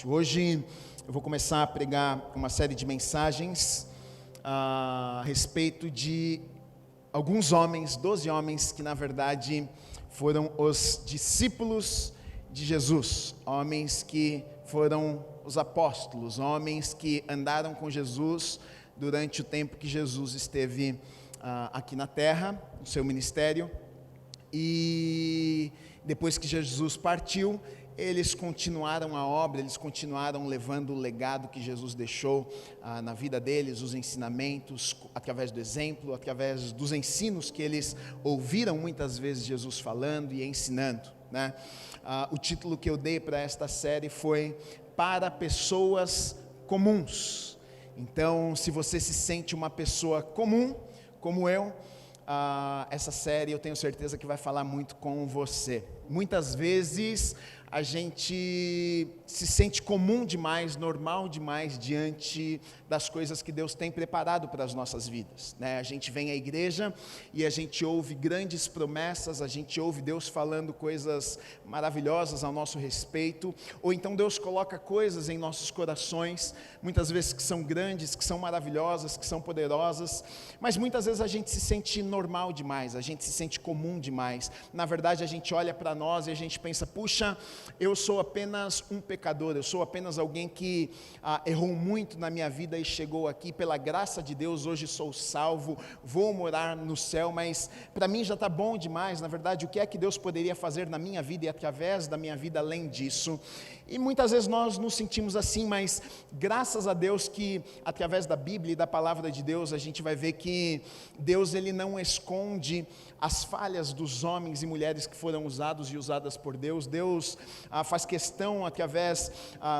Hoje eu vou começar a pregar uma série de mensagens a respeito de alguns homens, 12 homens que na verdade foram os discípulos de Jesus, homens que foram os apóstolos, homens que andaram com Jesus durante o tempo que Jesus esteve aqui na terra, no seu ministério, e depois que Jesus partiu, eles continuaram a obra, eles continuaram levando o legado que Jesus deixou na vida deles, os ensinamentos, através do exemplo, através dos ensinos que eles ouviram muitas vezes Jesus falando e ensinando, né? O título que eu dei para esta série foi Para Pessoas Comuns. Então, se você se sente uma pessoa comum, como eu, essa série eu tenho certeza que vai falar muito com você. Muitas vezes a gente se sente comum demais, normal demais diante das coisas que Deus tem preparado para as nossas vidas, né? A gente vem à igreja e a gente ouve grandes promessas, a gente ouve Deus falando coisas maravilhosas ao nosso respeito, ou então Deus coloca coisas em nossos corações, muitas vezes que são grandes, que são maravilhosas, que são poderosas, mas muitas vezes a gente se sente normal demais, a gente se sente comum demais. Na verdade, a gente olha para nós e a gente pensa, puxa, eu sou apenas um pecador, eu sou apenas alguém que errou muito na minha vida e chegou aqui, pela graça de Deus, hoje sou salvo, vou morar no céu, mas para mim já está bom demais. Na verdade, o que é que Deus poderia fazer na minha vida e através da minha vida além disso? E muitas vezes nós nos sentimos assim, mas graças a Deus que através da Bíblia e da palavra de Deus, a gente vai ver que Deus ele não esconde as falhas dos homens e mulheres que foram usados e usadas por Deus. Deus faz questão, através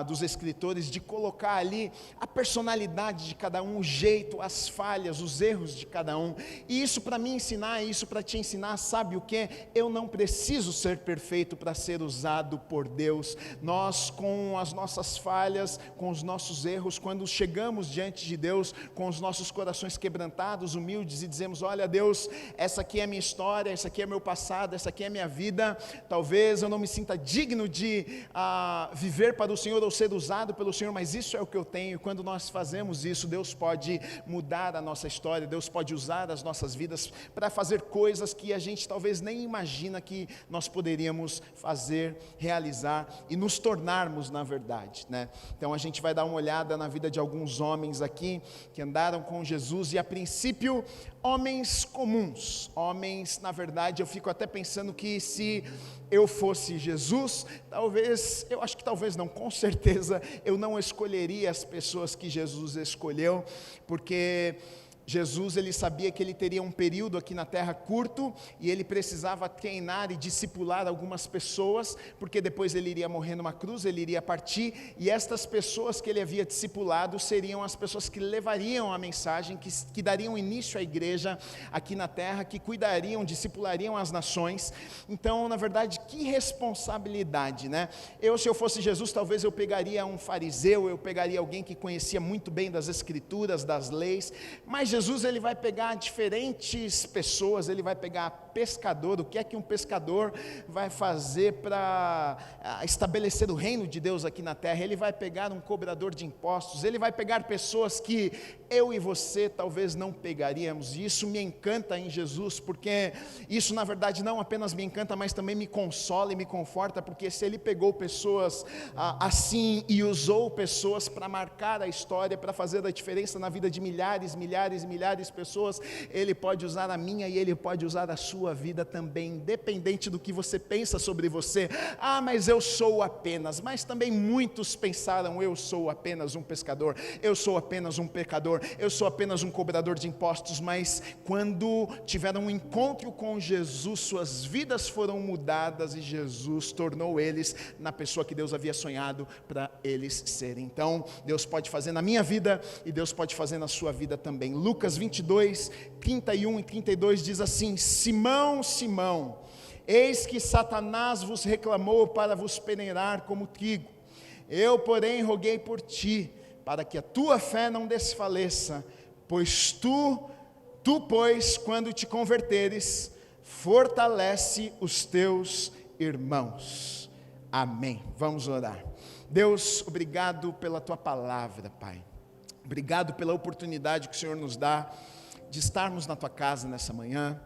dos escritores, de colocar ali a personalidade de cada um, o jeito, as falhas, os erros de cada um. E isso para me ensinar, isso para te ensinar, sabe o que? Eu não preciso ser perfeito para ser usado por Deus. Nós, com as nossas falhas, com os nossos erros, quando chegamos diante de Deus, com os nossos corações quebrantados, humildes, e dizemos, olha Deus, essa aqui é a minha história, essa aqui é meu passado, essa aqui é a minha vida, talvez eu não me sinta digno de viver para o Senhor ou ser usado pelo Senhor, mas isso é o que eu tenho. Quando nós fazemos isso, Deus pode mudar a nossa história, Deus pode usar as nossas vidas para fazer coisas que a gente talvez nem imagina que nós poderíamos fazer, realizar e nos tornarmos na verdade, né? Então a gente vai dar uma olhada na vida de alguns homens aqui que andaram com Jesus e a princípio homens comuns, homens, na verdade eu fico até pensando que se eu fosse Jesus, eu acho que talvez não, com certeza eu não escolheria as pessoas que Jesus escolheu, porque Jesus, ele sabia que ele teria um período aqui na terra curto, e ele precisava treinar e discipular algumas pessoas, porque depois ele iria morrer numa cruz, ele iria partir, e estas pessoas que ele havia discipulado, seriam as pessoas que levariam a mensagem, que dariam início à igreja aqui na terra, que cuidariam, discipulariam as nações. Então, na verdade, que responsabilidade, né? Se eu fosse Jesus, talvez eu pegaria um fariseu, eu pegaria alguém que conhecia muito bem das escrituras, das leis, mas Jesus ele vai pegar diferentes pessoas, ele vai pegar pescador. O que é que um pescador vai fazer para estabelecer o reino de Deus aqui na terra? Ele vai pegar um cobrador de impostos, ele vai pegar pessoas que eu e você talvez não pegaríamos, e isso me encanta em Jesus, porque isso na verdade não apenas me encanta, mas também me consola e me conforta, porque se ele pegou pessoas assim e usou pessoas para marcar a história, para fazer a diferença na vida de milhares de pessoas, ele pode usar a minha e ele pode usar a sua vida também, independente do que você pensa sobre você. Mas eu sou apenas, mas também muitos pensaram, eu sou apenas um pescador, eu sou apenas um pecador, eu sou apenas um cobrador de impostos, mas quando tiveram um encontro com Jesus, suas vidas foram mudadas e Jesus tornou eles na pessoa que Deus havia sonhado para eles serem. Então, Deus pode fazer na minha vida e Deus pode fazer na sua vida também. Lucas 22, 31 e 32 diz assim: Simão, Simão, eis que Satanás vos reclamou para vos peneirar como trigo. Eu, porém, roguei por ti, para que a tua fé não desfaleça, pois pois, quando te converteres, fortalece os teus irmãos. Amém. Vamos orar. Deus, obrigado pela Tua palavra, Pai. Obrigado pela oportunidade que o Senhor nos dá de estarmos na Tua casa nessa manhã.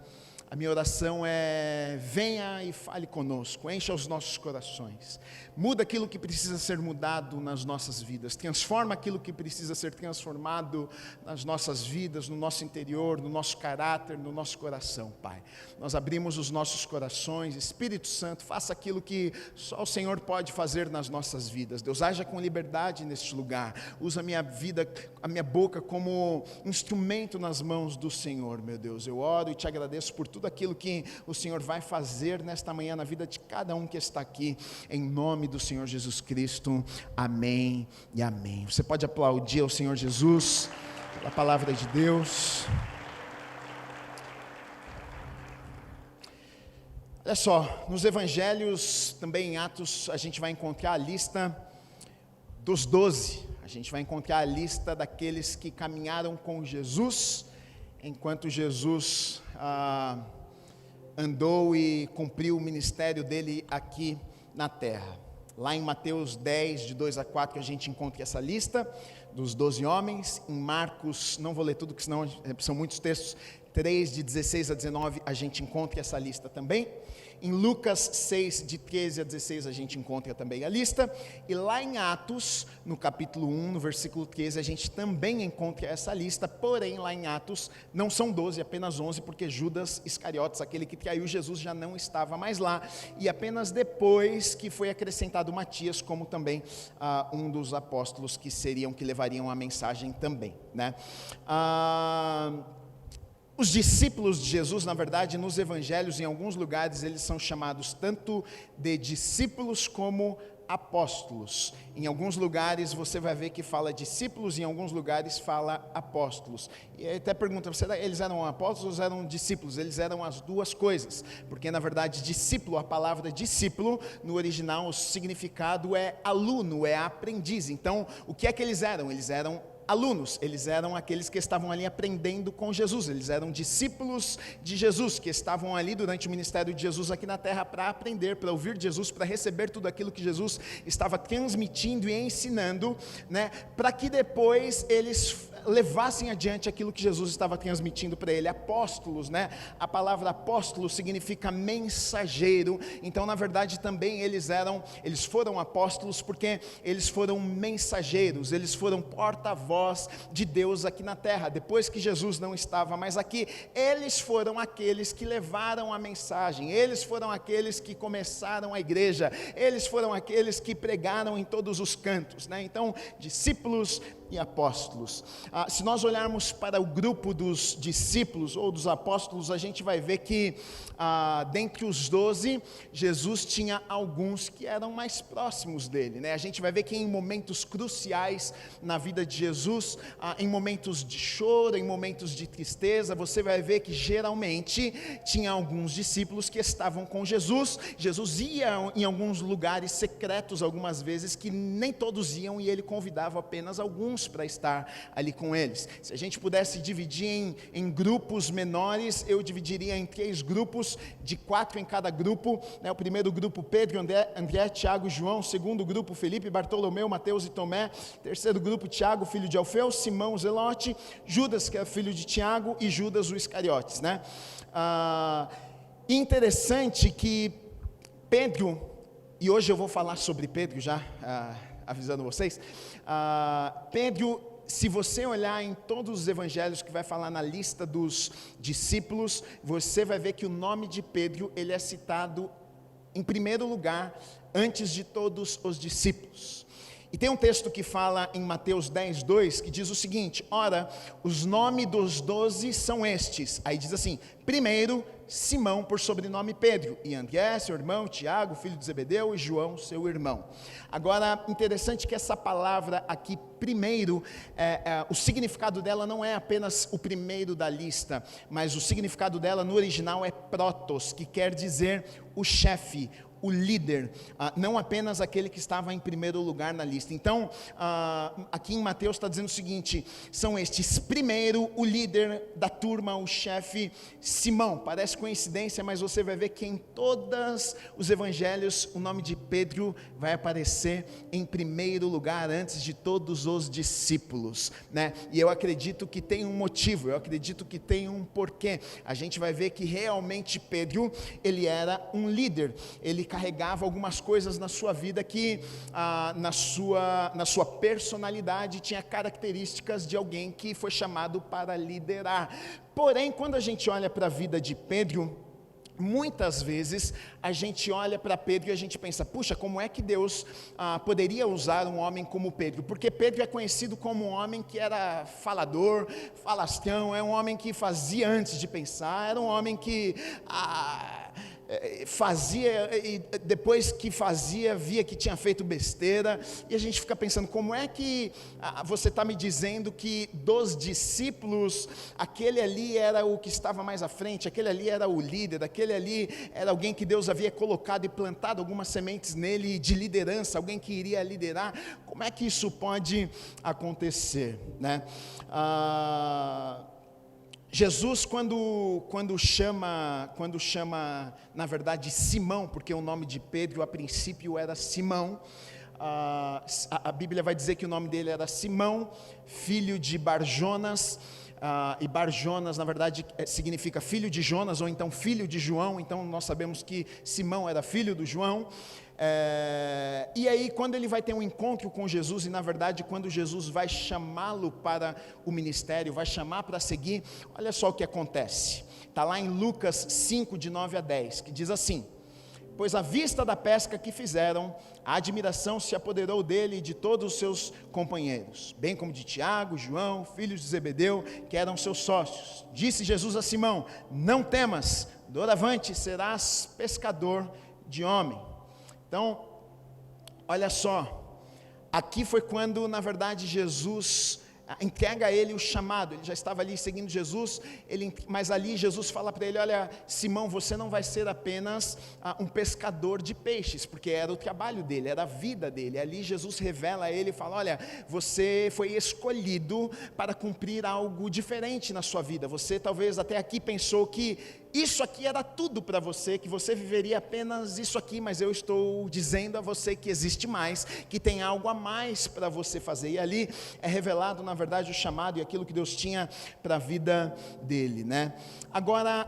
A minha oração é: venha e fale conosco, encha os nossos corações, muda aquilo que precisa ser mudado nas nossas vidas, transforma aquilo que precisa ser transformado nas nossas vidas, no nosso interior, no nosso caráter, no nosso coração, Pai. Nós abrimos os nossos corações, Espírito Santo, faça aquilo que só o Senhor pode fazer nas nossas vidas. Deus, haja com liberdade neste lugar, usa a minha vida, a minha boca como instrumento nas mãos do Senhor, meu Deus. Eu oro e te agradeço por tudo aquilo que o Senhor vai fazer nesta manhã na vida de cada um que está aqui, em nome do Senhor Jesus Cristo, amém e amém. Você pode aplaudir ao Senhor Jesus pela palavra de Deus. Olha só, nos evangelhos, também em Atos, a gente vai encontrar a lista dos 12, a gente vai encontrar a lista daqueles que caminharam com Jesus, enquanto Jesus andou e cumpriu o ministério dele aqui na terra. Lá em Mateus 10, de 2 a 4, a gente encontra essa lista dos 12 homens. Em Marcos, não vou ler tudo, porque senão são muitos textos, 3, de 16 a 19, a gente encontra essa lista também. Em Lucas 6, de 13 a 16, a gente encontra também a lista. E lá em Atos, no capítulo 1, no versículo 13, a gente também encontra essa lista. Porém, lá em Atos, não são 12, apenas 11, porque Judas Iscariotes, aquele que traiu Jesus, já não estava mais lá. E apenas depois que foi acrescentado Matias, como também um dos apóstolos que levariam a mensagem também, né? Os discípulos de Jesus, na verdade, nos evangelhos, em alguns lugares, eles são chamados tanto de discípulos como apóstolos. Em alguns lugares você vai ver que fala discípulos, em alguns lugares fala apóstolos. E aí até pergunta, eles eram apóstolos ou eram discípulos? Eles eram as duas coisas, porque na verdade discípulo, a palavra discípulo, no original o significado é aluno, é aprendiz. Então, o que é que eles eram? Eles eram alunos, eles eram aqueles que estavam ali aprendendo com Jesus, eles eram discípulos de Jesus, que estavam ali durante o ministério de Jesus aqui na terra para aprender, para ouvir de Jesus, para receber tudo aquilo que Jesus estava transmitindo e ensinando, né, para que depois eles levassem adiante aquilo que Jesus estava transmitindo para ele. Apóstolos, né? A palavra apóstolo significa mensageiro. Então, na verdade, também eles foram apóstolos porque eles foram mensageiros, eles foram porta-voz de Deus aqui na terra. Depois que Jesus não estava mais aqui, eles foram aqueles que levaram a mensagem, eles foram aqueles que começaram a igreja, eles foram aqueles que pregaram em todos os cantos, né? Então, discípulos e apóstolos. Se nós olharmos para o grupo dos discípulos ou dos apóstolos, a gente vai ver que dentre os 12, Jesus tinha alguns que eram mais próximos dele, né? A gente vai ver que em momentos cruciais na vida de Jesus, em momentos de choro, em momentos de tristeza, você vai ver que geralmente tinha alguns discípulos que estavam com Jesus. Jesus ia em alguns lugares secretos algumas vezes que nem todos iam, e ele convidava apenas alguns para estar ali com eles. Se a gente pudesse dividir em grupos menores, eu dividiria em 3 grupos, de 4 em cada grupo, né? O primeiro grupo, Pedro, André, Tiago e João. O segundo grupo, Felipe, Bartolomeu, Mateus e Tomé. Terceiro grupo, Tiago, filho de Alfeu, Simão, Zelote, Judas, que é filho de Tiago, e Judas, o Iscariotes, né? Interessante que Pedro, e hoje eu vou falar sobre Pedro já, avisando vocês, Pedro, se você olhar em todos os evangelhos que vai falar na lista dos discípulos, você vai ver que o nome de Pedro, ele é citado em primeiro lugar, antes de todos os discípulos. E tem um texto que fala em Mateus 10, 2, que diz o seguinte: ora, os nomes dos 12 são estes. Aí diz assim: primeiro, Simão, por sobrenome Pedro, e André, seu irmão, Tiago, filho de Zebedeu, e João, seu irmão. Agora, interessante que essa palavra aqui, primeiro, o significado dela não é apenas o primeiro da lista, mas o significado dela no original é protos, que quer dizer o chefe, o líder, não apenas aquele que estava em primeiro lugar na lista. Então, aqui em Mateus está dizendo o seguinte: são estes: primeiro, o líder da turma, o chefe Simão. Parece coincidência, mas você vai ver que em todos os evangelhos o nome de Pedro vai aparecer em primeiro lugar, antes de todos os discípulos, né? E eu acredito que tem um motivo, eu acredito que tem um porquê. A gente vai ver que realmente Pedro, ele era um líder, ele carregava algumas coisas na sua vida que na sua personalidade tinha características de alguém que foi chamado para liderar. Porém, quando a gente olha para a vida de Pedro, muitas vezes a gente olha para Pedro e a gente pensa: puxa, como é que Deus poderia usar um homem como Pedro? Porque Pedro é conhecido como um homem que era falador, falastrão, é um homem que fazia antes de pensar, era um homem que fazia e depois que fazia via que tinha feito besteira. E a gente fica pensando: como é que você está me dizendo que dos discípulos aquele ali era o que estava mais à frente, aquele ali era o líder, aquele ali era alguém que Deus havia colocado e plantado algumas sementes nele de liderança, alguém que iria liderar? Como é que isso pode acontecer, né? Jesus, quando chama, na verdade, Simão, porque o nome de Pedro a princípio era Simão, a Bíblia vai dizer que o nome dele era Simão, filho de Barjonas, e Barjonas, na verdade, significa filho de Jonas, ou então filho de João. Então nós sabemos que Simão era filho do João. E aí, quando ele vai ter um encontro com Jesus, e na verdade quando Jesus vai chamá-lo para o ministério, vai chamar para seguir, olha só o que acontece. Está lá em Lucas 5, de 9 a 10, que diz assim: pois à vista da pesca que fizeram, a admiração se apoderou dele e de todos os seus companheiros, bem como de Tiago, João, filhos de Zebedeu, que eram seus sócios. Disse Jesus a Simão: não temas, doravante serás pescador de homem. Então, olha só, aqui foi quando, na verdade, Jesus entrega a ele o chamado. Ele já estava ali seguindo Jesus, mas ali Jesus fala para ele: olha, Simão, você não vai ser apenas um pescador de peixes, porque era o trabalho dele, era a vida dele. Ali Jesus revela a ele e fala: olha, você foi escolhido para cumprir algo diferente na sua vida. Você talvez até aqui pensou que isso aqui era tudo para você, que você viveria apenas isso aqui, mas eu estou dizendo a você que existe mais, que tem algo a mais para você fazer. E ali é revelado, na verdade, o chamado e aquilo que Deus tinha para a vida dele, né? Agora,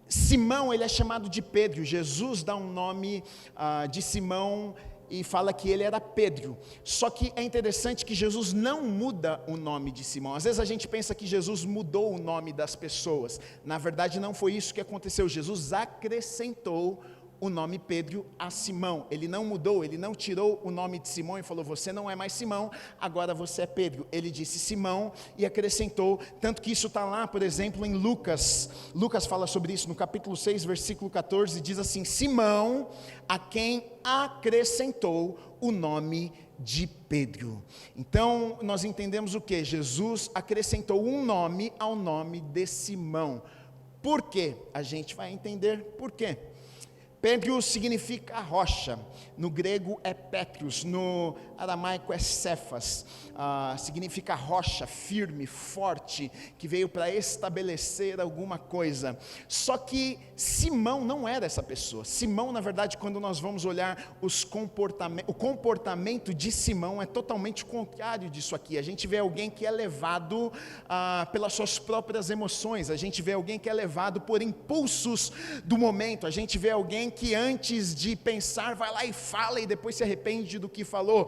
Simão, ele é chamado de Pedro. Jesus dá um nome de Simão e fala que ele era Pedro. Só que é interessante que Jesus não muda o nome de Simão. Às vezes a gente pensa que Jesus mudou o nome das pessoas. Na verdade não foi isso que aconteceu. Jesus acrescentou o nome Pedro a Simão. Ele não mudou, ele não tirou o nome de Simão e falou: você não é mais Simão, agora você é Pedro. Ele disse Simão e acrescentou, tanto que isso está lá, por exemplo, em Lucas. Lucas fala sobre isso no capítulo 6, versículo 14, diz assim: Simão, a quem acrescentou o nome de Pedro. Então nós entendemos o que? Jesus acrescentou um nome ao nome de Simão. Por quê? A gente vai entender por quê. Pedro significa rocha, no grego é Petros, no aramaico é Cefas, significa rocha, firme, forte, que veio para estabelecer alguma coisa. Só que Simão não era essa pessoa. Simão, na verdade, quando nós vamos olhar o comportamento de Simão é totalmente contrário disso aqui. A gente vê alguém que é levado pelas suas próprias emoções, a gente vê alguém que é levado por impulsos do momento, a gente vê alguém que antes de pensar vai lá e fala e depois se arrepende do que falou.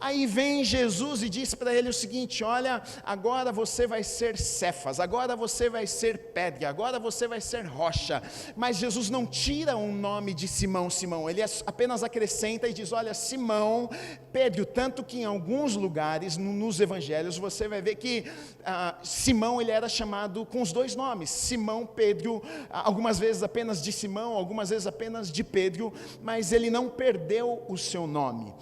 Aí vem Jesus e diz para ele o seguinte: olha, agora você vai ser Cefas, agora você vai ser pedra, agora você vai ser rocha. Mas Jesus não tira o nome de Simão, ele apenas acrescenta e diz: olha, Simão, Pedro. Tanto que em alguns lugares nos evangelhos você vai ver que Simão, ele era chamado com os dois nomes, Simão, Pedro, algumas vezes apenas de Simão, algumas vezes apenas de Pedro, mas ele não perdeu o seu nome.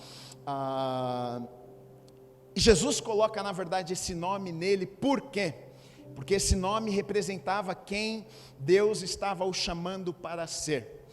Jesus coloca, na verdade, esse nome nele, por quê? Porque esse nome representava quem Deus estava o chamando para ser.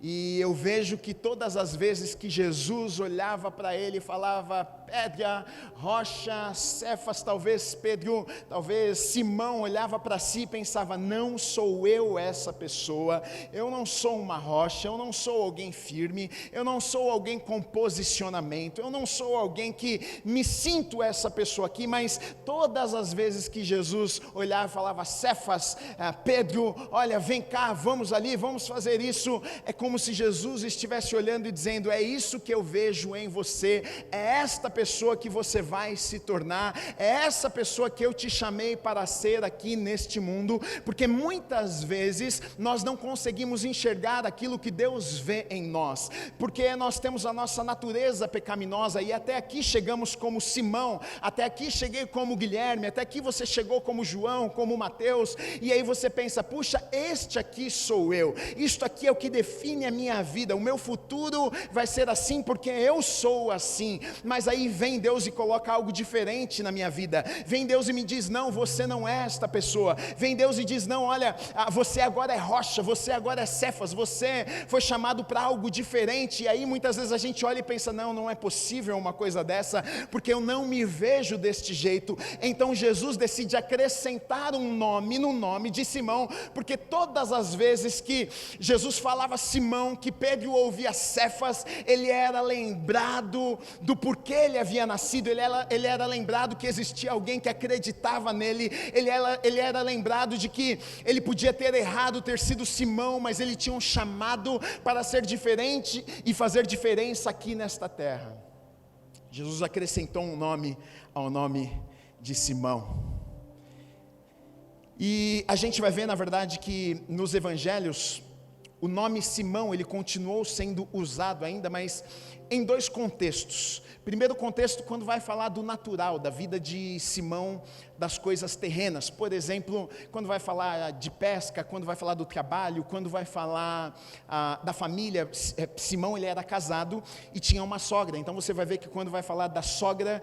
E eu vejo que todas as vezes que Jesus olhava para ele e falava, pedra, rocha, Cefas, talvez Pedro, talvez Simão olhava para si e pensava, não sou eu essa pessoa, eu não sou uma rocha, eu não sou alguém firme, eu não sou alguém com posicionamento, eu não sou alguém que me sinto essa pessoa aqui, mas todas as vezes que Jesus olhava e falava, Cefas, Pedro, olha, vem cá, vamos ali, vamos fazer isso, é como se Jesus estivesse olhando e dizendo, é isso que eu vejo em você, é esta pessoa que você vai se tornar, é essa pessoa que eu te chamei para ser aqui neste mundo, porque muitas vezes nós não conseguimos enxergar aquilo que Deus vê em nós, porque nós temos a nossa natureza pecaminosa, e até aqui chegamos como Simão, até aqui cheguei como Guilherme, até aqui você chegou como João, como Mateus, e aí você pensa, puxa, este aqui sou eu, isto aqui é o que define a minha vida, o meu futuro vai ser assim, porque eu sou assim, mas aí vem Deus e coloca algo diferente na minha vida, vem Deus e me diz, não, você não é esta pessoa, vem Deus e diz, não, olha, você agora é rocha, você agora é Cefas, você foi chamado para algo diferente, e aí muitas vezes a gente olha e pensa, não é possível uma coisa dessa, porque eu não me vejo deste jeito, então Jesus decide acrescentar um nome no nome de Simão, porque todas as vezes que Jesus falava Simão, que Pedro ouvia Cefas, ele era lembrado do porquê ele havia nascido, ele era lembrado que existia alguém que acreditava nele, ele era lembrado de que ele podia ter errado, ter sido Simão, mas ele tinha um chamado para ser diferente e fazer diferença aqui nesta terra. Jesus acrescentou um nome ao nome de Simão. E a gente vai ver, na verdade, que nos evangelhos, o nome Simão, ele continuou sendo usado ainda, mas em dois contextos. Primeiro contexto, quando vai falar do natural, da vida de Simão, das coisas terrenas. Por exemplo, quando vai falar de pesca, quando vai falar do trabalho, quando vai falar da família. Simão, ele era casado e tinha uma sogra. Então você vai ver que quando vai falar da sogra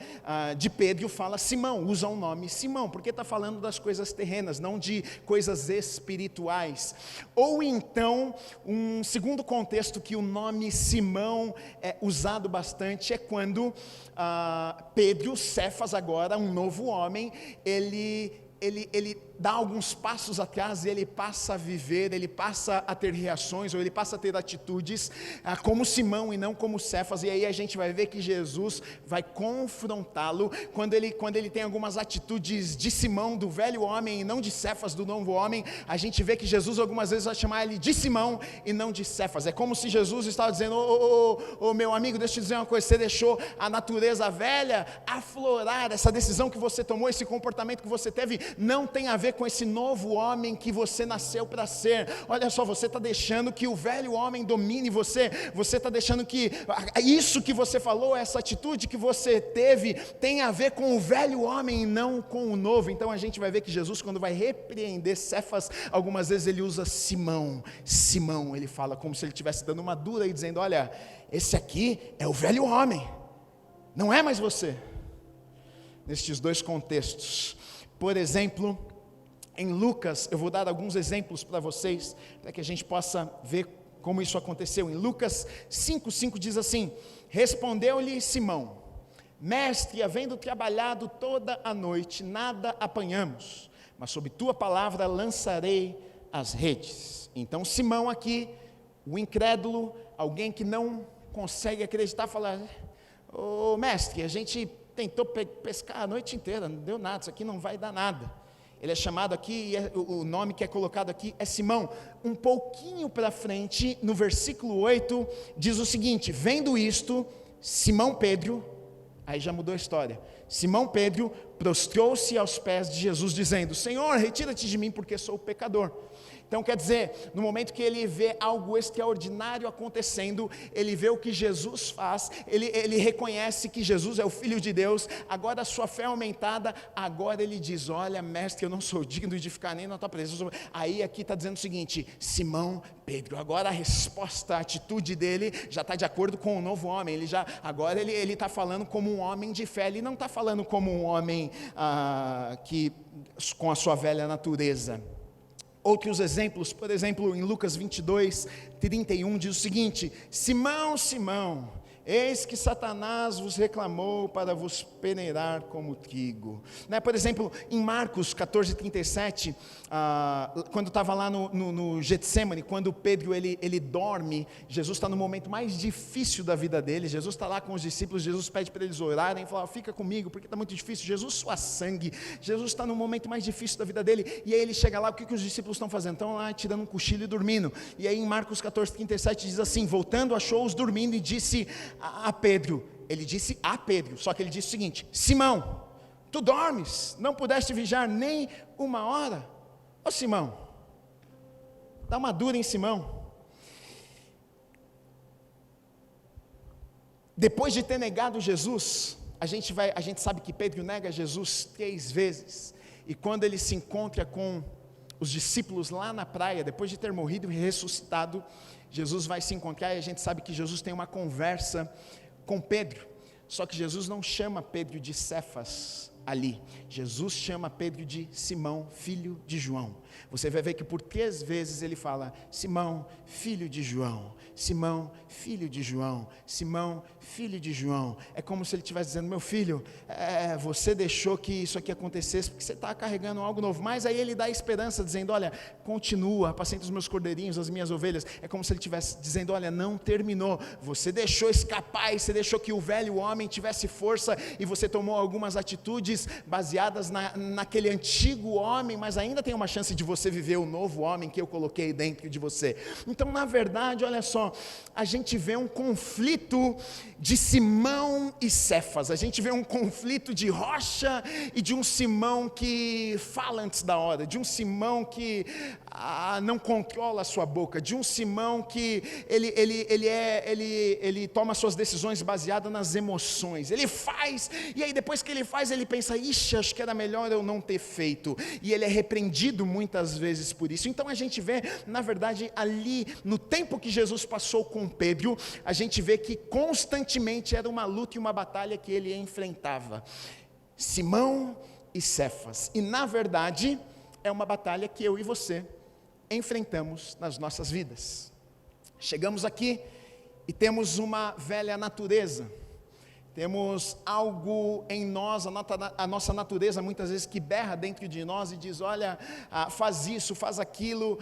de Pedro, fala Simão, usa o nome Simão, porque está falando das coisas terrenas, não de coisas espirituais. Ou então, um segundo contexto que o nome Simão é usado bastante é quando Pedro, Cefas agora, um novo homem, ele dá alguns passos atrás e ele passa a viver, ele passa a ter reações, ou ele passa a ter atitudes como Simão e não como Cefas, e aí a gente vai ver que Jesus vai confrontá-lo, quando ele tem algumas atitudes de Simão, do velho homem, e não de Cefas, do novo homem, a gente vê que Jesus algumas vezes vai chamar ele de Simão e não de Cefas. É como se Jesus estava dizendo, ô meu amigo, deixa eu te dizer uma coisa, você deixou a natureza velha aflorar, essa decisão que você tomou, esse comportamento que você teve, não tem a ver com esse novo homem que você nasceu para ser. Olha só, você está deixando que o velho homem domine você está deixando que isso que você falou, essa atitude que você teve, tem a ver com o velho homem e não com o novo. Então a gente vai ver que Jesus, quando vai repreender Cefas, algumas vezes ele usa Simão, ele fala como se ele estivesse dando uma dura e dizendo, olha, esse aqui é o velho homem, não é mais você. Nestes dois contextos, por exemplo, em Lucas, eu vou dar alguns exemplos para vocês, para que a gente possa ver como isso aconteceu. Em Lucas 5:5 diz assim, respondeu-lhe Simão, mestre, havendo trabalhado toda a noite, nada apanhamos, mas sob tua palavra lançarei as redes. Então Simão aqui, o incrédulo, alguém que não consegue acreditar, fala, ô mestre, a gente tentou pescar a noite inteira, não deu nada, isso aqui não vai dar nada. Ele é chamado aqui, o nome que é colocado aqui é Simão. Um pouquinho para frente, no versículo 8, diz o seguinte, vendo isto, Simão Pedro, aí já mudou a história, Simão Pedro prostrou-se aos pés de Jesus, dizendo, Senhor, retira-te de mim, porque sou pecador. Então quer dizer, no momento que ele vê algo extraordinário acontecendo, ele vê o que Jesus faz, ele reconhece que Jesus é o Filho de Deus, agora a sua fé é aumentada, agora ele diz, olha mestre, eu não sou digno de ficar nem na tua presença. Aí aqui está dizendo o seguinte, Simão Pedro, agora a resposta, a atitude dele já está de acordo com o novo homem, agora ele está falando como um homem de fé, ele não está falando como um homem com a sua velha natureza. Outros exemplos, por exemplo, em Lucas 22, 31, diz o seguinte: Simão, Simão, eis que Satanás vos reclamou para vos peneirar como trigo. Por exemplo, em Marcos 14, 37, quando estava lá no Getsemane, quando Pedro ele dorme, Jesus está no momento mais difícil da vida dele, Jesus está lá com os discípulos, Jesus pede para eles orarem, fala: fica comigo, porque está muito difícil. Jesus sua sangue, Jesus está no momento mais difícil da vida dele, e aí ele chega lá, o que os discípulos estão fazendo? Estão lá tirando um cochilo e dormindo, e aí em Marcos 14, 37 diz assim: voltando achou-os dormindo e disse a Pedro, ele disse a Pedro, só que ele disse o seguinte: Simão, tu dormes, não pudeste vigiar nem uma hora? Ô Simão, dá uma dura em Simão. Depois de ter negado Jesus, a gente sabe que Pedro nega Jesus 3 vezes, e quando ele se encontra com os discípulos lá na praia, depois de ter morrido e ressuscitado, Jesus vai se encontrar, e a gente sabe que Jesus tem uma conversa com Pedro, só que Jesus não chama Pedro de Cefas ali, Jesus chama Pedro de Simão, filho de João. Você vai ver que por 3 vezes ele fala: Simão, filho de João, Simão, filho de João, Simão, filho de João. É como se ele estivesse dizendo: meu filho, você deixou que isso aqui acontecesse porque você está carregando algo novo. Mas aí ele dá esperança, dizendo: olha, continua, apacenta os meus cordeirinhos, as minhas ovelhas. É como se ele estivesse dizendo: olha, não terminou, você deixou escapar, e você deixou que o velho homem tivesse força, e você tomou algumas atitudes baseadas naquele antigo homem, mas ainda tem uma chance de você viver o novo homem que eu coloquei dentro de você. Então, na verdade, olha só, a gente vê um conflito de Simão e Cefas, a gente vê um conflito de rocha e de um Simão que fala antes da hora, de um Simão que não controla a sua boca, de um Simão que ele toma suas decisões baseadas nas emoções, ele faz, e aí depois que ele faz, ele pensa: ixi, acho que era melhor eu não ter feito, e ele é repreendido muitas vezes por isso. Então a gente vê, na verdade, ali no tempo que Jesus passou com Pedro, a gente vê que constantemente era uma luta e uma batalha que ele enfrentava, Simão e Cefas, e na verdade é uma batalha que eu e você enfrentamos nas nossas vidas. Chegamos aqui e temos uma velha natureza, temos algo em nós, a nossa natureza muitas vezes que berra dentro de nós e diz: olha, faz isso, faz aquilo,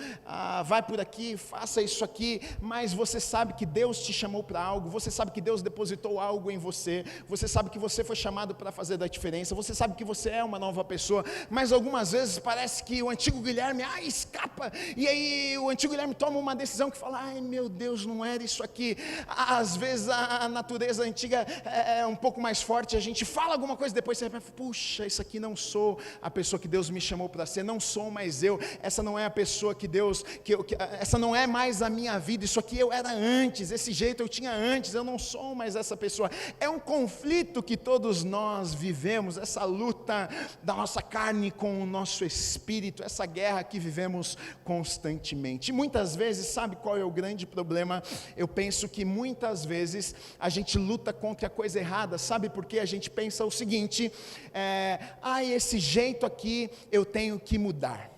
vai por aqui, faça isso aqui. Mas você sabe que Deus te chamou para algo, você sabe que Deus depositou algo em você, você sabe que você foi chamado para fazer da diferença, você sabe que você é uma nova pessoa, mas algumas vezes parece que o antigo Guilherme escapa, e aí o antigo Guilherme toma uma decisão que fala: ai meu Deus, não era isso aqui. Às vezes a natureza antiga é um pouco mais forte, a gente fala alguma coisa, depois você pensa: puxa, isso aqui não sou a pessoa que Deus me chamou para ser, não sou mais eu, essa não é a pessoa que Deus, essa não é mais a minha vida, isso aqui eu era antes, esse jeito eu tinha antes, eu não sou mais essa pessoa. É um conflito que todos nós vivemos, essa luta da nossa carne com o nosso espírito, essa guerra que vivemos constantemente. E muitas vezes, sabe qual é o grande problema? Eu penso que muitas vezes a gente luta contra a coisa errada. Sabe por quê? A gente pensa o seguinte: esse jeito aqui eu tenho que mudar,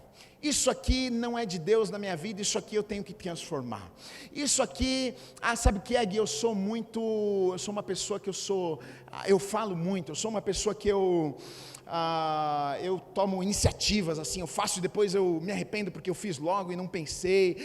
isso aqui não é de Deus na minha vida, isso aqui eu tenho que transformar, isso aqui, sabe o que é, Gui? Eu sou uma pessoa que eu falo muito, eu sou uma pessoa que eu tomo iniciativas, assim, eu faço e depois eu me arrependo porque eu fiz logo e não pensei.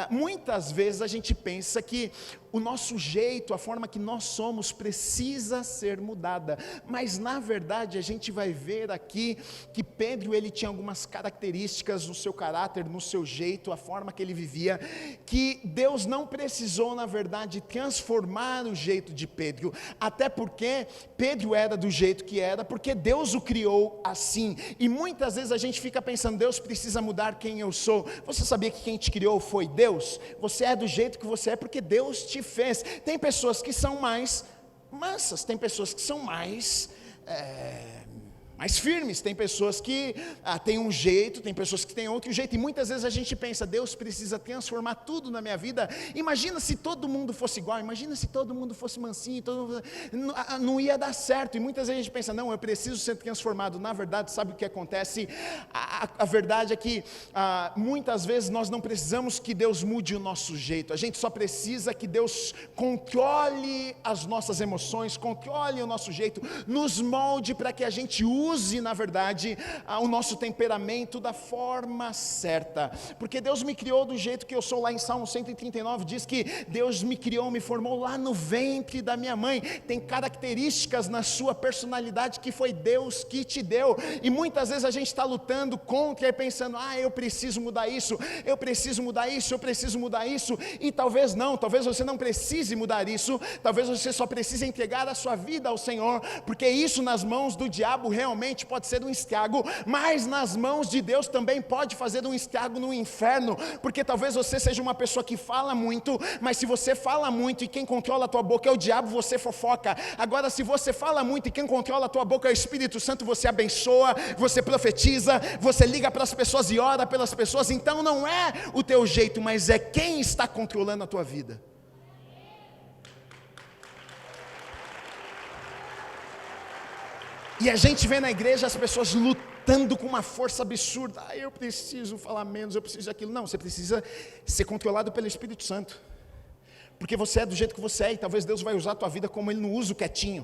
Muitas vezes a gente pensa que o nosso jeito, a forma que nós somos precisa ser mudada, mas na verdade a gente vai ver aqui que Pedro, ele tinha algumas características no seu caráter, no seu jeito, a forma que ele vivia, que Deus não precisou na verdade transformar o jeito de Pedro, até porque Pedro era do jeito que era, porque Deus o criou assim. E muitas vezes a gente fica pensando: Deus precisa mudar quem eu sou. Você sabia que quem te criou foi Deus? Você é do jeito que você é porque Deus te fez. Tem pessoas que são mais mansas, tem pessoas que são mais mais firmes, tem pessoas que têm um jeito, tem pessoas que têm outro jeito, e muitas vezes a gente pensa, Deus precisa transformar tudo na minha vida. Imagina se todo mundo fosse igual, imagina se todo mundo fosse mansinho, não ia dar certo, e muitas vezes a gente pensa, não, eu preciso ser transformado. Na verdade, sabe o que acontece? A verdade é que muitas vezes nós não precisamos que Deus mude o nosso jeito, a gente só precisa que Deus controle as nossas emoções, controle o nosso jeito, nos molde para que a gente use, na verdade, o nosso temperamento da forma certa, porque Deus me criou do jeito que eu sou. Lá em Salmo 139 diz que Deus me criou, me formou lá no ventre da minha mãe, tem características na sua personalidade que foi Deus que te deu, e muitas vezes a gente está lutando contra e pensando, eu preciso mudar isso, eu preciso mudar isso, eu preciso mudar isso, e talvez você não precise mudar isso, talvez você só precise entregar a sua vida ao Senhor, porque isso nas mãos do diabo realmente pode ser um estrago, mas nas mãos de Deus também pode fazer um estrago no inferno, porque talvez você seja uma pessoa que fala muito, mas se você fala muito e quem controla a tua boca é o diabo, você fofoca. Agora, se você fala muito e quem controla a tua boca é o Espírito Santo, você abençoa, você profetiza, você liga para as pessoas e ora pelas pessoas. Então não é o teu jeito, mas é quem está controlando a tua vida. E a gente vê na igreja as pessoas lutando com uma força absurda. Eu preciso falar menos, eu preciso daquilo. Não, você precisa ser controlado pelo Espírito Santo, porque você é do jeito que você é, e talvez Deus vai usar a tua vida como Ele não usa o quietinho.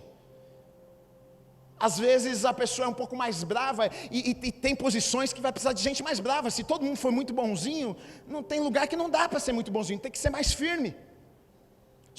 Às vezes a pessoa é um pouco mais brava, e tem posições que vai precisar de gente mais brava. Se todo mundo for muito bonzinho, não tem lugar que não dá para ser muito bonzinho, tem que ser mais firme.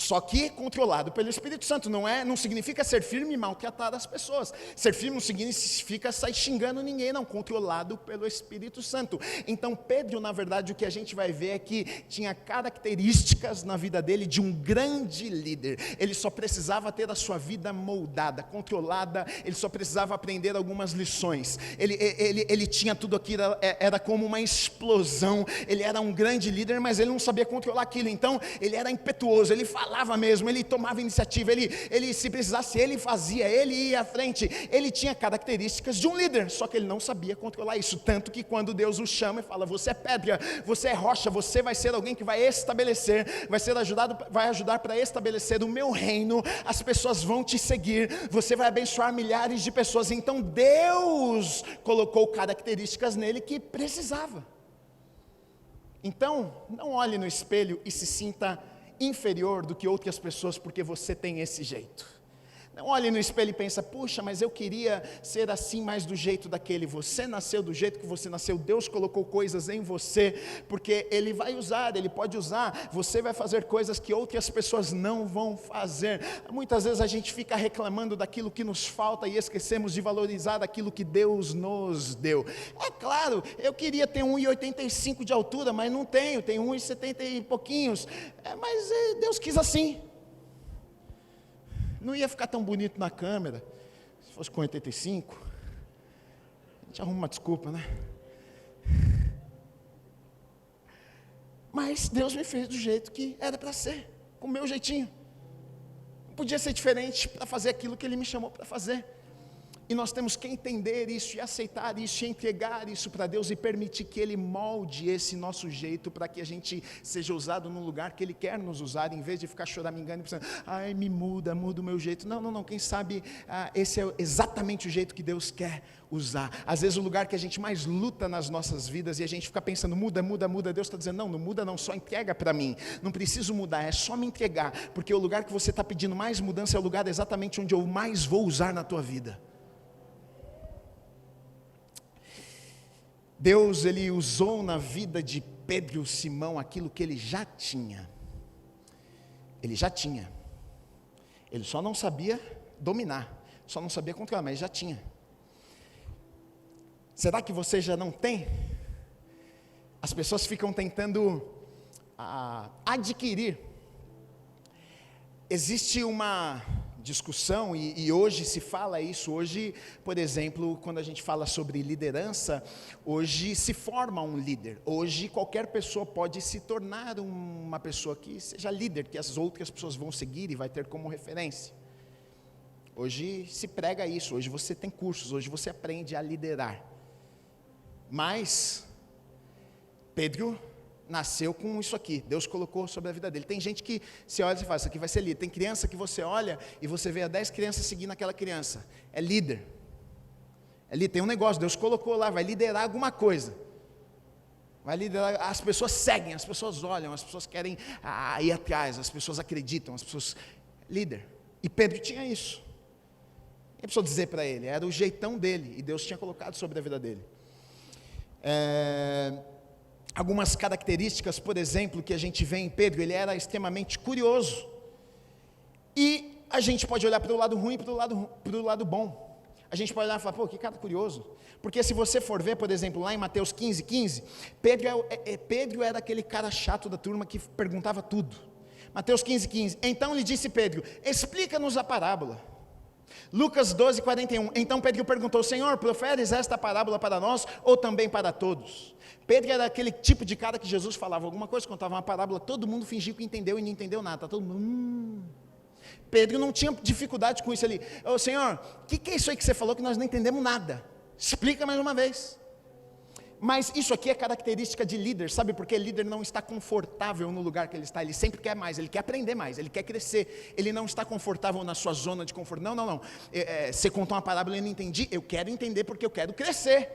Só que controlado pelo Espírito Santo. Não significa ser firme e maltratar as pessoas. Ser firme não significa sair xingando ninguém, não. Controlado pelo Espírito Santo. Então Pedro, na verdade, o que a gente vai ver é que tinha características na vida dele de um grande líder. Ele só precisava ter a sua vida moldada, controlada. Ele só precisava aprender algumas lições. Ele tinha tudo aquilo, era como uma explosão. Ele era um grande líder, mas ele não sabia controlar aquilo. Então ele era impetuoso, ele falava mesmo, ele tomava iniciativa, ele se precisasse, ele fazia, ele ia à frente, ele tinha características de um líder, só que ele não sabia controlar isso, tanto que quando Deus o chama e fala, você é pedra, você é rocha, você vai ser alguém que vai estabelecer, vai ajudar para estabelecer o meu reino, as pessoas vão te seguir, você vai abençoar milhares de pessoas. Então Deus colocou características nele que precisava. Então, não olhe no espelho e se sinta inferior do que outras pessoas porque você tem esse jeito. Não olhe no espelho e pensa, puxa, mas eu queria ser assim, mais do jeito daquele. Você nasceu do jeito que você nasceu, Deus colocou coisas em você, porque Ele vai usar, Ele pode usar, você vai fazer coisas que outras pessoas não vão fazer. Muitas vezes a gente fica reclamando daquilo que nos falta e esquecemos de valorizar aquilo que Deus nos deu. É claro, eu queria ter 1,85 de altura, mas não tenho 1,70 e pouquinhos, mas Deus quis assim. Não ia ficar tão bonito na câmera, se fosse com 85, a gente arruma uma desculpa, né? Mas Deus me fez do jeito que era para ser, com o meu jeitinho. Não podia ser diferente para fazer aquilo que Ele me chamou para fazer. E nós temos que entender isso e aceitar isso e entregar isso para Deus e permitir que Ele molde esse nosso jeito para que a gente seja usado no lugar que Ele quer nos usar, em vez de ficar choramingando e pensando, me muda o meu jeito. Não, quem sabe esse é exatamente o jeito que Deus quer usar. Às vezes o lugar que a gente mais luta nas nossas vidas e a gente fica pensando, muda, Deus está dizendo, não muda não, só entrega para mim, não preciso mudar, é só me entregar, porque o lugar que você está pedindo mais mudança é o lugar exatamente onde eu mais vou usar na tua vida. Deus, Ele usou na vida de Pedro e Simão aquilo que ele já tinha. Ele já tinha. Ele só não sabia dominar, só não sabia controlar, mas já tinha. Será que você já não tem? As pessoas ficam tentando adquirir. Existe uma discussão, e hoje se fala isso, hoje, por exemplo, quando a gente fala sobre liderança, hoje se forma um líder, hoje qualquer pessoa pode se tornar uma pessoa que seja líder, que as outras pessoas vão seguir e vai ter como referência. Hoje se prega isso, hoje você tem cursos, hoje você aprende a liderar. Mas Pedro nasceu com isso aqui, Deus colocou sobre a vida dele. Tem gente que você olha e fala, isso aqui vai ser líder. Tem criança que você olha e você vê 10 crianças seguindo aquela criança. É líder. Tem um negócio, Deus colocou lá, vai liderar alguma coisa. Vai liderar, as pessoas seguem, as pessoas olham, as pessoas querem ir atrás, as pessoas acreditam, as pessoas... Líder. E Pedro tinha isso. Quem precisou dizer para ele? Era o jeitão dele, e Deus tinha colocado sobre a vida dele. Algumas características, por exemplo, que a gente vê em Pedro, ele era extremamente curioso. E a gente pode olhar para o lado ruim e para o lado bom. A gente pode olhar e falar, pô, que cara curioso. Porque se você for ver, por exemplo, lá em Mateus 15, Pedro era aquele cara chato da turma que perguntava tudo. Mateus 15, então lhe disse Pedro, explica-nos a parábola. Lucas 12:41, então Pedro perguntou, Senhor, proferes esta parábola para nós ou também para todos? Pedro era aquele tipo de cara que Jesus falava alguma coisa, contava uma parábola, todo mundo fingiu que entendeu e não entendeu nada, todo mundo... Pedro não tinha dificuldade com isso ali. Ô Senhor, o que é isso aí que você falou que nós não entendemos nada? Explica mais uma vez. Mas isso aqui é característica de líder, sabe? Porque líder não está confortável no lugar que ele está, ele sempre quer mais, ele quer aprender mais, ele quer crescer, ele não está confortável na sua zona de conforto. Não. Você contou uma parábola e eu não entendi, eu quero entender porque eu quero crescer.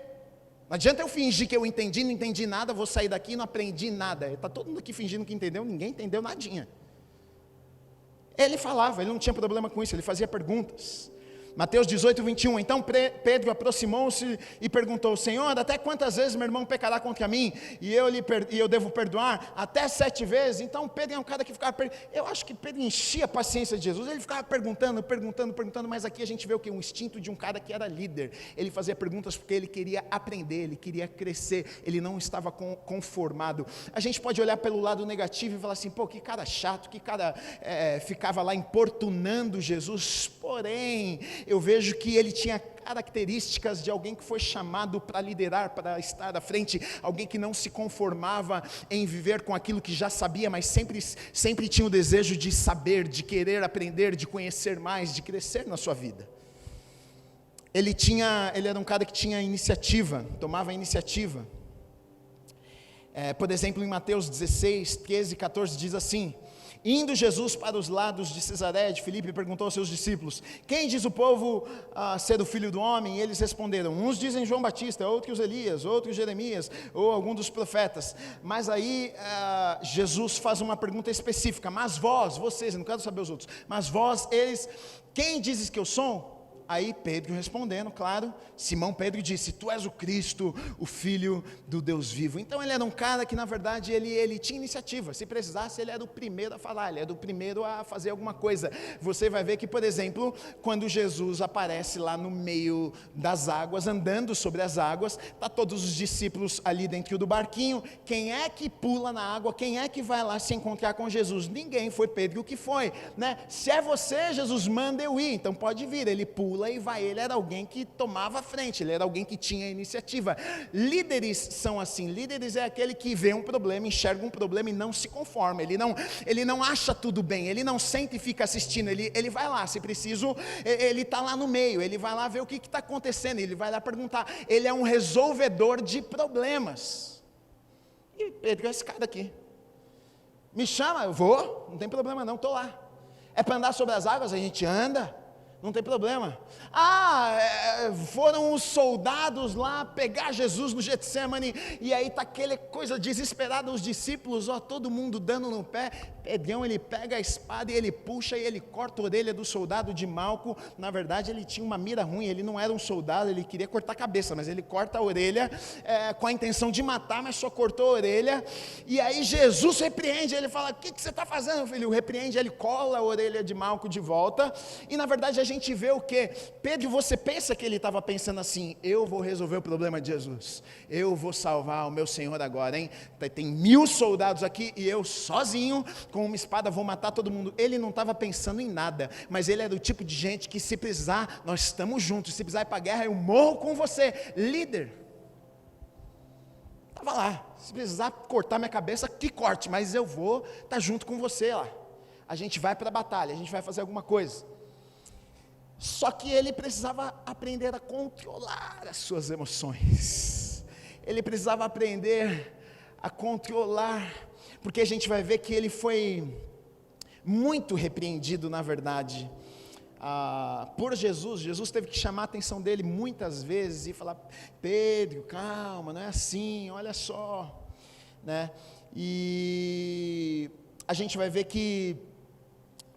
Não adianta eu fingir que eu entendi, não entendi nada, vou sair daqui e não aprendi nada. Está todo mundo aqui fingindo que entendeu, ninguém entendeu nadinha. Ele falava, ele não tinha problema com isso, ele fazia perguntas. Mateus 18:21, então Pedro aproximou-se e perguntou, Senhor, até quantas vezes meu irmão pecará contra mim, e eu devo perdoar? Até 7 vezes? Então Pedro é um cara que ficava, eu acho que Pedro enchia a paciência de Jesus, ele ficava perguntando, mas aqui a gente vê o que? Um instinto de um cara que era líder, ele fazia perguntas porque ele queria aprender, ele queria crescer, ele não estava conformado. A gente pode olhar pelo lado negativo e falar assim, pô, que cara chato, que cara ficava lá importunando Jesus, porém, eu vejo que ele tinha características de alguém que foi chamado para liderar, para estar à frente, alguém que não se conformava em viver com aquilo que já sabia, mas sempre tinha o desejo de saber, de querer aprender, de conhecer mais, de crescer na sua vida. Ele era um cara que tinha iniciativa, tomava iniciativa. Por exemplo, em Mateus 16, 13 e 14 diz assim, indo Jesus para os lados de Cesareia de Filipe, perguntou aos seus discípulos, quem diz o povo ser o Filho do Homem? E eles responderam, uns dizem João Batista, outros Elias, outros Jeremias, ou algum dos profetas. Mas aí Jesus faz uma pergunta específica, mas vocês, não quero saber os outros, mas eles, quem dizes que eu sou? Aí Pedro respondendo, claro, Simão Pedro disse, tu és o Cristo, o Filho do Deus vivo. Então ele era um cara que na verdade ele tinha iniciativa, se precisasse ele era o primeiro a falar, ele era o primeiro a fazer alguma coisa. Você vai ver que, por exemplo, quando Jesus aparece lá no meio das águas, andando sobre as águas, está todos os discípulos ali dentro do barquinho, quem é que pula na água, quem é que vai lá se encontrar com Jesus? Ninguém, foi Pedro que foi, né? Se é você, Jesus, manda eu ir, então pode vir, ele pula e vai, ele era alguém que tomava a frente, ele era alguém que tinha iniciativa. Líderes são assim, líderes é aquele que vê um problema, enxerga um problema e não se conforma, ele não acha tudo bem, ele não senta e fica assistindo, ele vai lá, se preciso, ele está lá no meio, ele vai lá ver o que está acontecendo, ele vai lá perguntar, ele é um resolvedor de problemas. E Pedro é esse cara aqui, me chama, eu vou, não tem problema não, estou lá. É para andar sobre as águas, a gente anda, não tem problema. Foram os soldados lá pegar Jesus no Getsemane, e aí está aquela coisa desesperada, os discípulos, todo mundo dando no pé. Pedrão, ele pega a espada e ele puxa e ele corta a orelha do soldado de Malco. Na verdade ele tinha uma mira ruim, ele não era um soldado, ele queria cortar a cabeça, mas ele corta a orelha com a intenção de matar, mas só cortou a orelha. E aí Jesus repreende, ele fala, o que você está fazendo, filho? Repreende, ele cola a orelha de Malco de volta, e na verdade a gente vê o que? Pedro, você pensa que ele estava pensando assim, eu vou resolver o problema de Jesus, eu vou salvar o meu Senhor agora, hein? Tem 1000 soldados aqui e eu sozinho, com uma espada vou matar todo mundo. Ele não estava pensando em nada, mas ele era o tipo de gente que se precisar, nós estamos juntos, se precisar ir para a guerra, eu morro com você. Líder, estava lá, se precisar cortar minha cabeça, que corte, mas eu vou estar junto com você lá, a gente vai para a batalha, a gente vai fazer alguma coisa. Só que ele precisava aprender a controlar as suas emoções. Ele precisava aprender a controlar, porque a gente vai ver que ele foi muito repreendido, na verdade, por Jesus. Jesus teve que chamar a atenção dele muitas vezes e falar: Pedro, calma, não é assim, olha só, né? E a gente vai ver que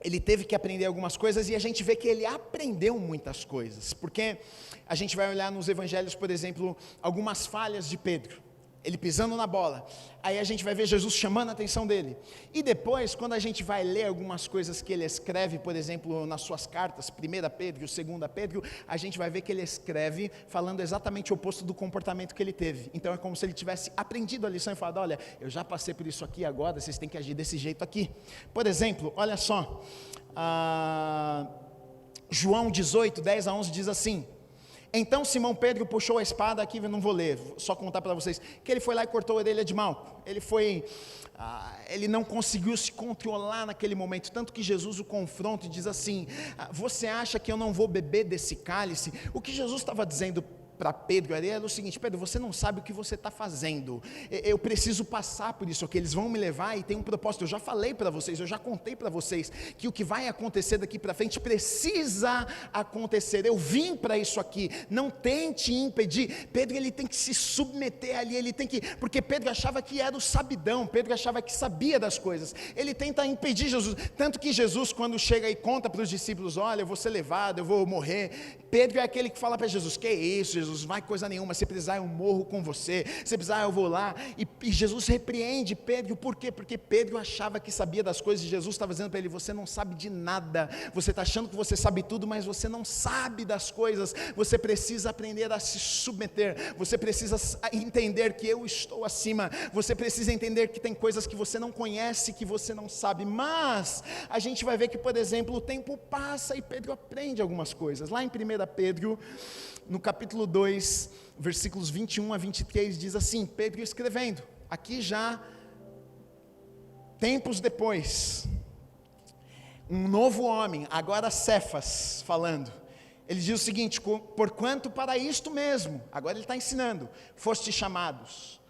ele teve que aprender algumas coisas, e a gente vê que ele aprendeu muitas coisas, porque a gente vai olhar nos evangelhos, por exemplo, algumas falhas de Pedro, ele pisando na bola, aí a gente vai ver Jesus chamando a atenção dele, e depois, quando a gente vai ler algumas coisas que ele escreve, por exemplo, nas suas cartas, 1 Pedro e 2 Pedro, a gente vai ver que ele escreve falando exatamente o oposto do comportamento que ele teve. Então é como se ele tivesse aprendido a lição e falado: olha, eu já passei por isso aqui, agora vocês têm que agir desse jeito aqui. Por exemplo, olha só, João 18, 10-11 diz assim: então Simão Pedro puxou a espada, aqui eu não vou ler, só contar para vocês, que ele foi lá e cortou a orelha de Malco. Ele não conseguiu se controlar naquele momento, tanto que Jesus o confronta e diz assim: você acha que eu não vou beber desse cálice? O que Jesus estava dizendo para Pedro era o seguinte: Pedro, você não sabe o que você está fazendo, eu preciso passar por isso aqui, eles vão me levar e tem um propósito. Eu já falei para vocês, eu já contei para vocês que o que vai acontecer daqui para frente precisa acontecer, eu vim para isso aqui, não tente impedir. Pedro, ele tem que se submeter ali, ele tem que, porque Pedro achava que era o sabidão, Pedro achava que sabia das coisas, ele tenta impedir Jesus, tanto que Jesus, quando chega e conta para os discípulos: olha, eu vou ser levado, eu vou morrer, Pedro é aquele que fala para Jesus: que isso, Jesus, vai coisa nenhuma, se precisar eu morro com você, se precisar eu vou lá, e Jesus repreende Pedro. Por quê? Porque Pedro achava que sabia das coisas, e Jesus estava dizendo para ele: você não sabe de nada, você está achando que você sabe tudo, mas você não sabe das coisas, você precisa aprender a se submeter, você precisa entender que eu estou acima, você precisa entender que tem coisas que você não conhece, que você não sabe. Mas a gente vai ver que, por exemplo, o tempo passa e Pedro aprende algumas coisas. Lá em 1 Pedro, no capítulo 2, versículos 21-23, diz assim, Pedro escrevendo, aqui já tempos depois, um novo homem, agora Cefas, falando, ele diz o seguinte: porquanto para isto mesmo, agora ele está ensinando, fostes chamados,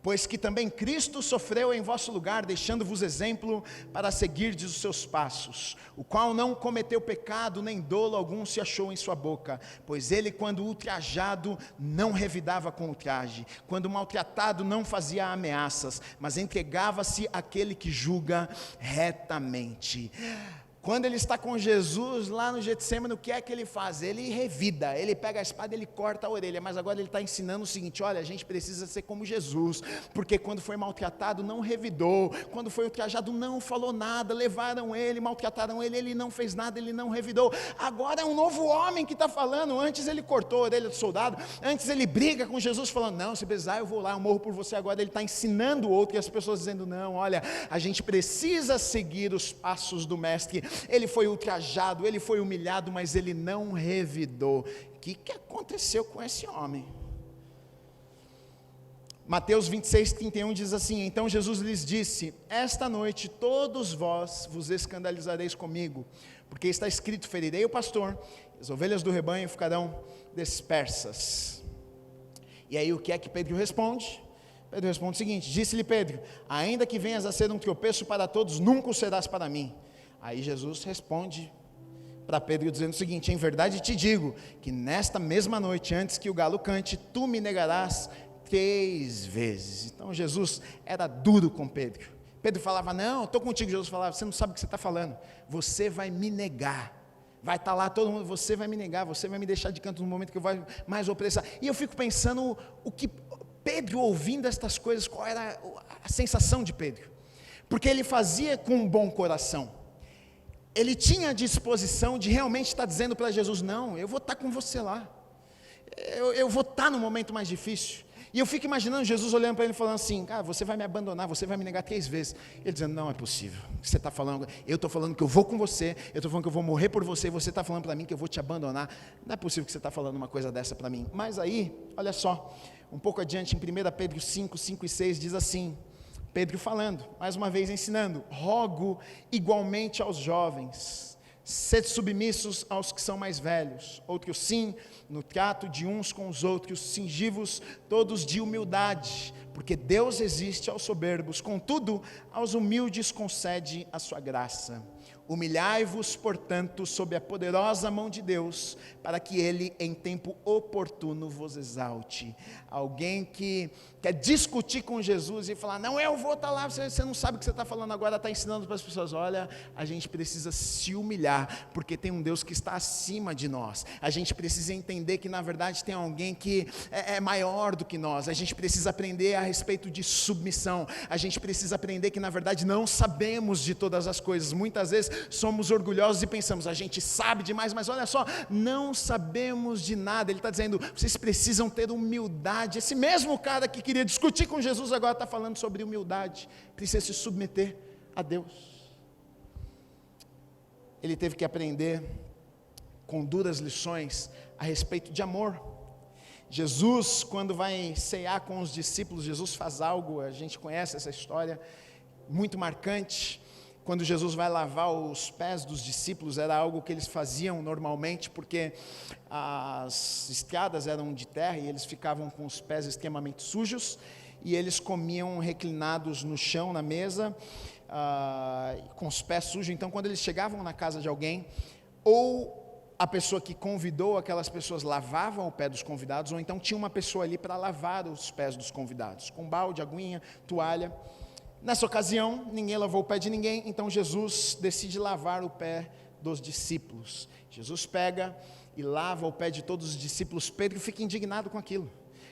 pois que também Cristo sofreu em vosso lugar, deixando-vos exemplo para seguirdes os seus passos, o qual não cometeu pecado, nem dolo algum se achou em sua boca, pois ele, quando ultrajado, não revidava com ultraje, quando maltratado, não fazia ameaças, mas entregava-se àquele que julga retamente. Quando ele está com Jesus lá no Getsêmani, o que é que ele faz? Ele revida, ele pega a espada, ele corta a orelha, mas agora ele está ensinando o seguinte: olha, a gente precisa ser como Jesus, porque quando foi maltratado não revidou, quando foi ultrajado não falou nada, levaram ele, maltrataram ele, ele não fez nada, ele não revidou. Agora é um novo homem que está falando. Antes ele cortou a orelha do soldado, antes ele briga com Jesus falando: não, se precisar eu vou lá, eu morro por você. Agora ele está ensinando o outro, e as pessoas dizendo: não, olha, a gente precisa seguir os passos do mestre. Ele foi ultrajado, ele foi humilhado, mas ele não revidou. O que aconteceu com esse homem? Mateus 26:31 diz assim: então Jesus lhes disse: esta noite todos vós vos escandalizareis comigo, porque está escrito: ferirei o pastor, as ovelhas do rebanho ficarão dispersas. E aí o que é que Pedro responde? Pedro responde o seguinte: disse-lhe Pedro: ainda que venhas a ser um tropeço para todos, nunca o serás para mim. Aí Jesus responde para Pedro dizendo o seguinte: em verdade te digo, que nesta mesma noite, antes que o galo cante, tu me negarás 3 vezes. Então Jesus era duro com Pedro. Pedro falava: não, estou contigo. Jesus falava: você não sabe o que você está falando, você vai me negar. Vai estar lá todo mundo, você vai me negar, você vai me deixar de canto no momento que eu vou mais opressar. E eu fico pensando, o que Pedro, ouvindo estas coisas, qual era a sensação de Pedro? Porque ele fazia com um bom coração, ele tinha a disposição de realmente estar dizendo para Jesus: não, eu vou estar com você lá, eu vou estar no momento mais difícil. E eu fico imaginando Jesus olhando para ele e falando assim: cara, você vai me abandonar, você vai me negar 3 vezes. Ele dizendo: não é possível, o que você está falando? Eu estou falando que eu vou com você, eu estou falando que eu vou morrer por você, e você está falando para mim que eu vou te abandonar. Não é possível que você está falando uma coisa dessa para mim. Mas aí, olha só, um pouco adiante em 1 Pedro 5:5-6 diz assim, Pedro falando, mais uma vez ensinando: rogo igualmente aos jovens, Sede submissos aos que são mais velhos. Outros sim, no trato de uns com os outros, cingivos todos de humildade, porque Deus resiste aos soberbos, contudo, aos humildes concede a sua graça. Humilhai-vos, portanto, sob a poderosa mão de Deus, para que Ele, em tempo oportuno, vos exalte. Alguém que quer discutir com Jesus e falar, não, eu vou estar lá, você não sabe o que você está falando agora, está ensinando para as pessoas. Olha, a gente precisa se humilhar, porque tem um Deus que está acima de nós. A gente precisa entender que, na verdade, tem alguém que é maior do que nós. A gente precisa aprender a respeito de submissão. A gente precisa aprender que, na verdade, não sabemos de todas as coisas. Muitas vezes somos orgulhosos e pensamos, a gente sabe demais, mas olha só, não sabemos de nada. Ele está dizendo, vocês precisam ter humildade. Esse mesmo cara que queria discutir com Jesus agora está falando sobre humildade, precisa se submeter a Deus. Ele teve que aprender com duras lições a respeito de amor. Jesus, quando vai cear com os discípulos, Jesus faz algo, a gente conhece essa história, muito marcante. Quando Jesus vai lavar os pés dos discípulos, era algo que eles faziam normalmente, porque as estradas eram de terra e eles ficavam com os pés extremamente sujos, e eles comiam reclinados no chão, na mesa, com os pés sujos. Então, quando eles chegavam na casa de alguém, ou a pessoa que convidou aquelas pessoas lavavam o pé dos convidados, ou então tinha uma pessoa ali para lavar os pés dos convidados, com balde, aguinha, toalha. Nessa ocasião, ninguém lavou o pé de ninguém, então Jesus decide lavar o pé dos discípulos. Jesus pega e lava o pé de todos os discípulos. Pedro fica indignado com aquilo.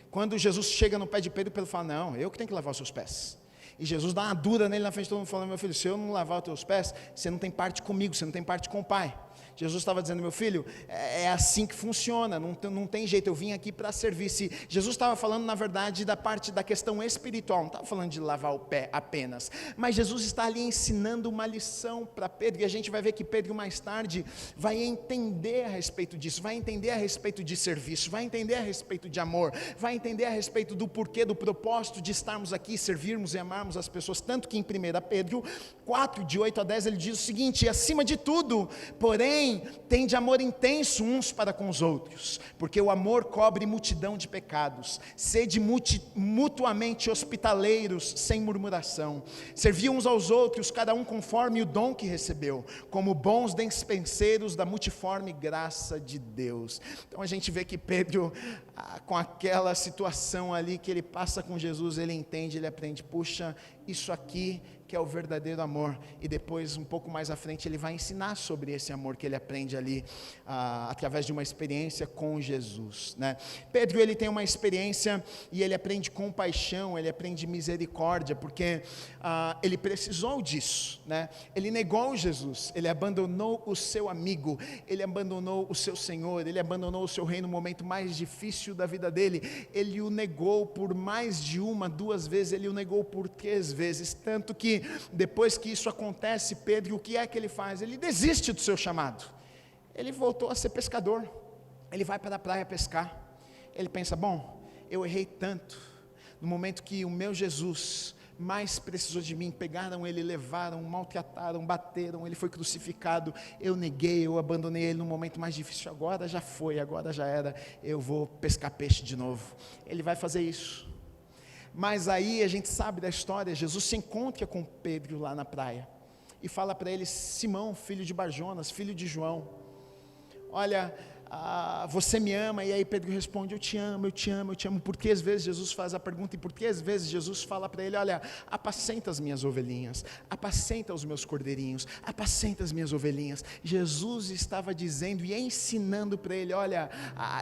Quando Jesus chega no pé de Pedro, Pedro fala, não, eu que tenho que lavar os seus pés. E Jesus dá uma dura nele na frente de todo mundo, falando, meu filho, se eu não lavar os teus pés, você não tem parte comigo, você não tem parte com o Pai. Jesus estava dizendo, meu filho, é assim que funciona, não tem jeito, eu vim aqui para servir. Se Jesus estava falando, na verdade, da parte da questão espiritual, não estava falando de lavar o pé apenas, mas Jesus está ali ensinando uma lição para Pedro, e a gente vai ver que Pedro mais tarde vai entender a respeito disso, vai entender a respeito de serviço, vai entender a respeito de amor, vai entender a respeito do porquê, do propósito de estarmos aqui, servirmos e amarmos as pessoas, tanto que em 1 Pedro 4, de 8 a 10, ele diz o seguinte, acima de tudo, porém, tende amor intenso uns para com os outros, porque o amor cobre multidão de pecados. Sede mutuamente hospitaleiros, sem murmuração. Servi uns aos outros, cada um conforme o dom que recebeu, como bons dispenseiros da multiforme graça de Deus. Então a gente vê que Pedro, com aquela situação ali que ele passa com Jesus, ele entende, ele aprende, puxa, isso aqui que é o verdadeiro amor, e depois um pouco mais à frente ele vai ensinar sobre esse amor que ele aprende ali, através de uma experiência com Jesus, né? Pedro, ele tem uma experiência e ele aprende compaixão, ele aprende misericórdia, porque ele precisou disso, né? Ele negou Jesus, ele abandonou o seu amigo, ele abandonou o seu Senhor, ele abandonou o seu reino no momento mais difícil da vida dele, ele o negou por mais de uma, duas vezes, ele o negou por 3 vezes, tanto que depois que isso acontece, Pedro, o que é que ele faz? Ele desiste do seu chamado, ele voltou a ser pescador, ele vai para a praia pescar, ele pensa, bom, eu errei tanto, no momento que o meu Jesus mais precisou de mim, pegaram ele, levaram, maltrataram, bateram, ele foi crucificado, eu neguei, eu abandonei ele no momento mais difícil, agora já foi, agora já era, eu vou pescar peixe de novo. Ele vai fazer isso, mas aí a gente sabe da história, Jesus se encontra com Pedro lá na praia, e fala para ele, Simão, filho de Barjonas, filho de João, olha, você me ama? E aí Pedro responde, eu te amo, eu te amo, eu te amo. Por que às vezes Jesus faz a pergunta, e por que às vezes Jesus fala para ele, olha, apacenta as minhas ovelhinhas, apacenta os meus cordeirinhos, apacenta as minhas ovelhinhas. Jesus estava dizendo e ensinando para ele, olha,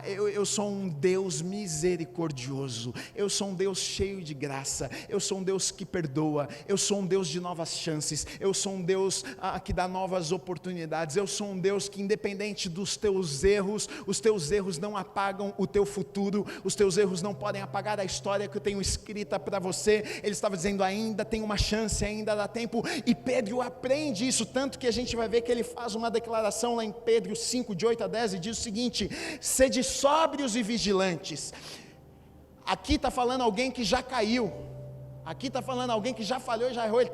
eu sou um Deus misericordioso, eu sou um Deus cheio de graça, eu sou um Deus que perdoa, eu sou um Deus de novas chances, eu sou um Deus que dá novas oportunidades, eu sou um Deus que, independente dos teus erros, os teus erros não apagam o teu futuro, os teus erros não podem apagar a história que eu tenho escrita para você. Ele estava dizendo, ainda tem uma chance, ainda dá tempo, e Pedro aprende isso, tanto que a gente vai ver que ele faz uma declaração lá em Pedro 5, de 8 a 10, e diz o seguinte, sede sóbrios e vigilantes. Aqui está falando alguém que já caiu, Aqui está falando alguém que já falhou e já errou. Ele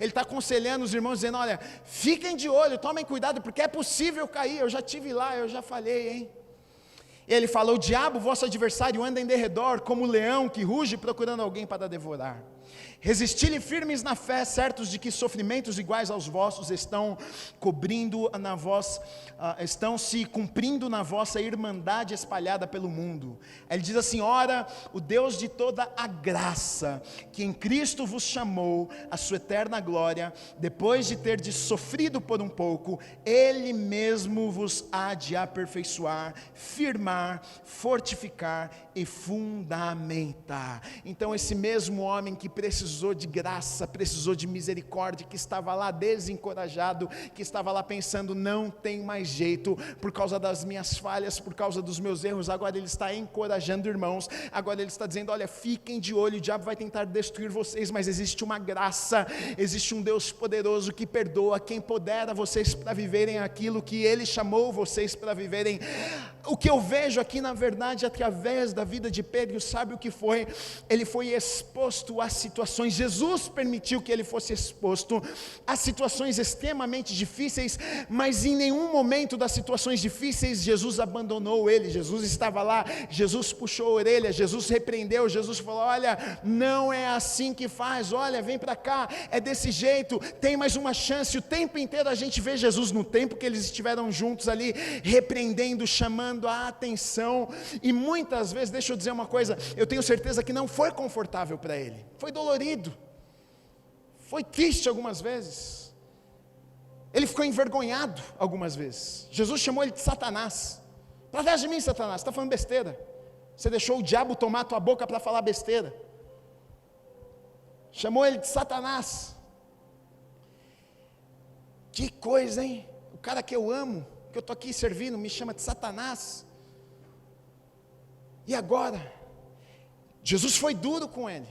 está aconselhando os irmãos, dizendo: olha, fiquem de olho, tomem cuidado, porque é possível cair. Eu já estive lá, eu já falhei, hein? Ele falou: o diabo, vosso adversário, anda em derredor, como um leão que ruge procurando alguém para devorar. Resisti-lhe firmes na fé, certos de que sofrimentos iguais aos vossos estão se cumprindo na vossa irmandade espalhada pelo mundo. Ele diz assim: ora, o Deus de toda a graça, que em Cristo vos chamou à sua eterna glória, depois de terdes sofrido por um pouco, Ele mesmo vos há de aperfeiçoar, firmar, fortificar e fundamentar. Então esse mesmo homem que precisou de graça, precisou de misericórdia, que estava lá desencorajado, que estava lá pensando: não tem mais jeito, por causa das minhas falhas, por causa dos meus erros, agora ele está encorajando irmãos, agora ele está dizendo: olha, fiquem de olho, o diabo vai tentar destruir vocês, mas existe uma graça, existe um Deus poderoso que perdoa, que empodera vocês para viverem aquilo que Ele chamou vocês para viverem. O que eu vejo aqui, na verdade, através da vida de Pedro, sabe o que foi? Ele foi exposto a situações, Jesus permitiu que ele fosse exposto a situações extremamente difíceis, mas em nenhum momento das situações difíceis, Jesus abandonou ele. Jesus estava lá, Jesus puxou a orelha, Jesus repreendeu, Jesus falou: olha, não é assim que faz, olha, vem para cá, é desse jeito, tem mais uma chance. O tempo inteiro a gente vê Jesus, no tempo que eles estiveram juntos ali, repreendendo, chamando a atenção, e muitas vezes, deixa eu dizer uma coisa, eu tenho certeza que não foi confortável para ele, foi dolorido, foi triste algumas vezes, ele ficou envergonhado algumas vezes. Jesus chamou ele de Satanás: para trás de mim, Satanás, você está falando besteira, você deixou o diabo tomar a tua boca para falar besteira. Chamou ele de Satanás. Que coisa, hein? O cara que eu amo, que eu estou aqui servindo, me chama de Satanás. E agora? Jesus foi duro com ele,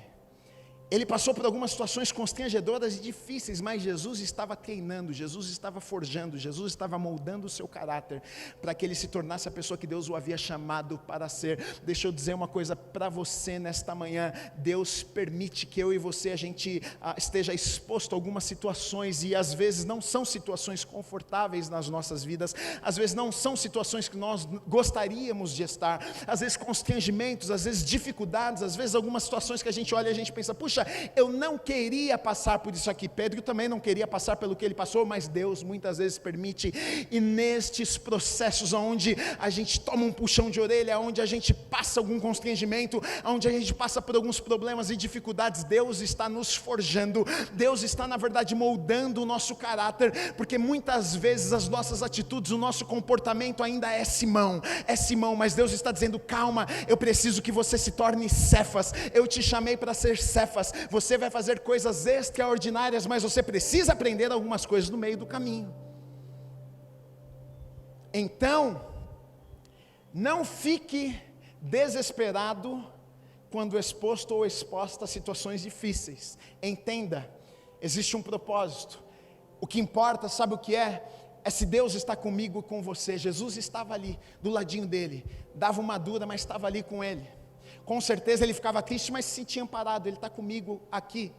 ele passou por algumas situações constrangedoras e difíceis, mas Jesus estava treinando, Jesus estava forjando, Jesus estava moldando o seu caráter, para que ele se tornasse a pessoa que Deus o havia chamado para ser. Deixa eu dizer uma coisa para você nesta manhã: Deus permite que eu e você, a gente esteja exposto a algumas situações, e às vezes não são situações confortáveis nas nossas vidas, às vezes não são situações que nós gostaríamos de estar, às vezes constrangimentos, às vezes dificuldades, às vezes algumas situações que a gente olha e a gente pensa: puxa, eu não queria passar por isso aqui. Pedro também não queria passar pelo que ele passou, mas Deus muitas vezes permite. E nestes processos onde a gente toma um puxão de orelha, onde a gente passa algum constrangimento, onde a gente passa por alguns problemas e dificuldades, Deus está nos forjando, Deus está na verdade moldando o nosso caráter, porque muitas vezes as nossas atitudes, o nosso comportamento ainda é Simão, mas Deus está dizendo: calma, eu preciso que você se torne Cefas, eu te chamei para ser Cefas. Você vai fazer coisas extraordinárias, mas você precisa aprender algumas coisas no meio do caminho. Então, não fique desesperado quando exposto ou exposta a situações difíceis. Entenda, existe um propósito. O que importa, sabe o que é? É se Deus está comigo e com você. Jesus estava ali, do ladinho dele, dava uma dura, mas estava ali com ele. Com certeza ele ficava triste, mas se sentia amparado. Ele está comigo aqui.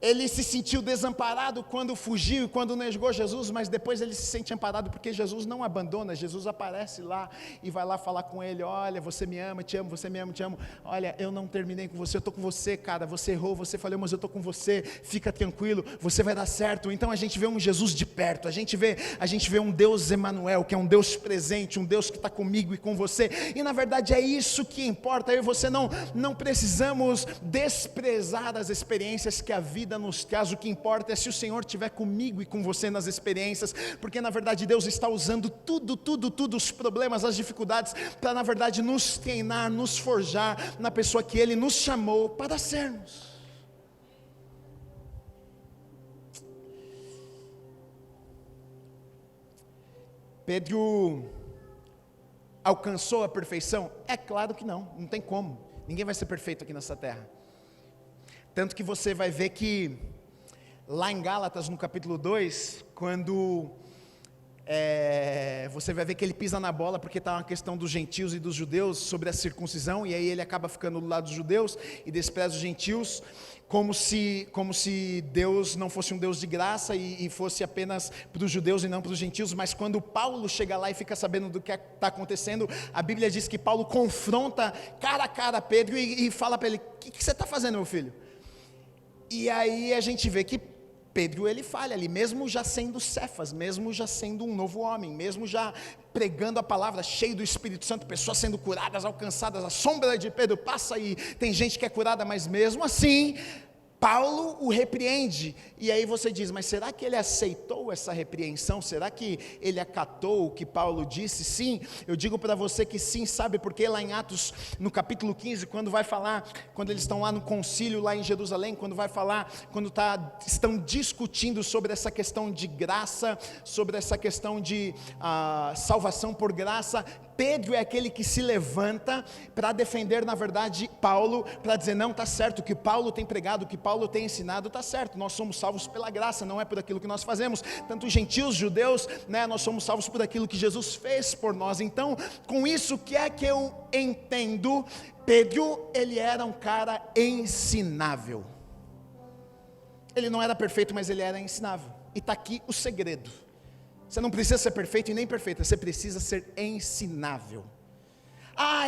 Ele se sentiu desamparado quando fugiu e quando negou Jesus, mas depois ele se sente amparado porque Jesus não abandona. Jesus aparece lá e vai lá falar com ele: olha, você me ama, te amo, você me ama, te amo. Olha, eu não terminei com você, eu estou com você, cara. Você errou, você falhou, mas eu estou com você. Fica tranquilo, você vai dar certo. Então a gente vê um Jesus de perto, a gente vê um Deus Emanuel, que é um Deus presente, um Deus que está comigo e com você. E na verdade é isso que importa. Eu e você não precisamos desprezar as experiências que a vida nos traz. O que importa é se o Senhor estiver comigo e com você nas experiências, porque na verdade Deus está usando tudo, os problemas, as dificuldades, para na verdade nos treinar, nos forjar na pessoa que Ele nos chamou para sermos. Pedro alcançou a perfeição? É claro que não tem como, ninguém vai ser perfeito aqui nessa terra. Tanto que você vai ver que lá em Gálatas, no capítulo 2, quando Você vai ver que ele pisa na bola porque está uma questão dos gentios e dos judeus sobre a circuncisão, e aí ele acaba ficando do lado dos judeus e despreza os gentios, como se Deus não fosse um Deus de graça e fosse apenas para os judeus e não para os gentios. Mas quando Paulo chega lá e fica sabendo do que está acontecendo, a Bíblia diz que Paulo confronta cara a cara Pedro e fala para ele: o que você está fazendo, meu filho? E aí a gente vê que Pedro, ele falha ali, mesmo já sendo Cefas, mesmo já sendo um novo homem, mesmo já pregando a palavra, cheio do Espírito Santo, pessoas sendo curadas, alcançadas, a sombra de Pedro passa e tem gente que é curada, mas mesmo assim, Paulo o repreende. E aí você diz: mas será que ele aceitou essa repreensão? Será que ele acatou o que Paulo disse? Sim, eu digo para você que sim. Sabe por quê? Lá em Atos, no capítulo 15, quando eles estão lá no concílio lá em Jerusalém, quando estão discutindo sobre essa questão de graça, sobre essa questão de salvação por graça, Pedro é aquele que se levanta para defender, na verdade, Paulo, para dizer: não, está certo, o que Paulo tem pregado, o que Paulo tem ensinado está certo, nós somos salvos pela graça, não é por aquilo que nós fazemos, tanto os gentios, judeus, nós somos salvos por aquilo que Jesus fez por nós. Então, com isso, o que é que eu entendo? Pedro, ele era um cara ensinável, ele não era perfeito, mas ele era ensinável, e está aqui o segredo. Você não precisa ser perfeito e nem perfeita, você precisa ser ensinável.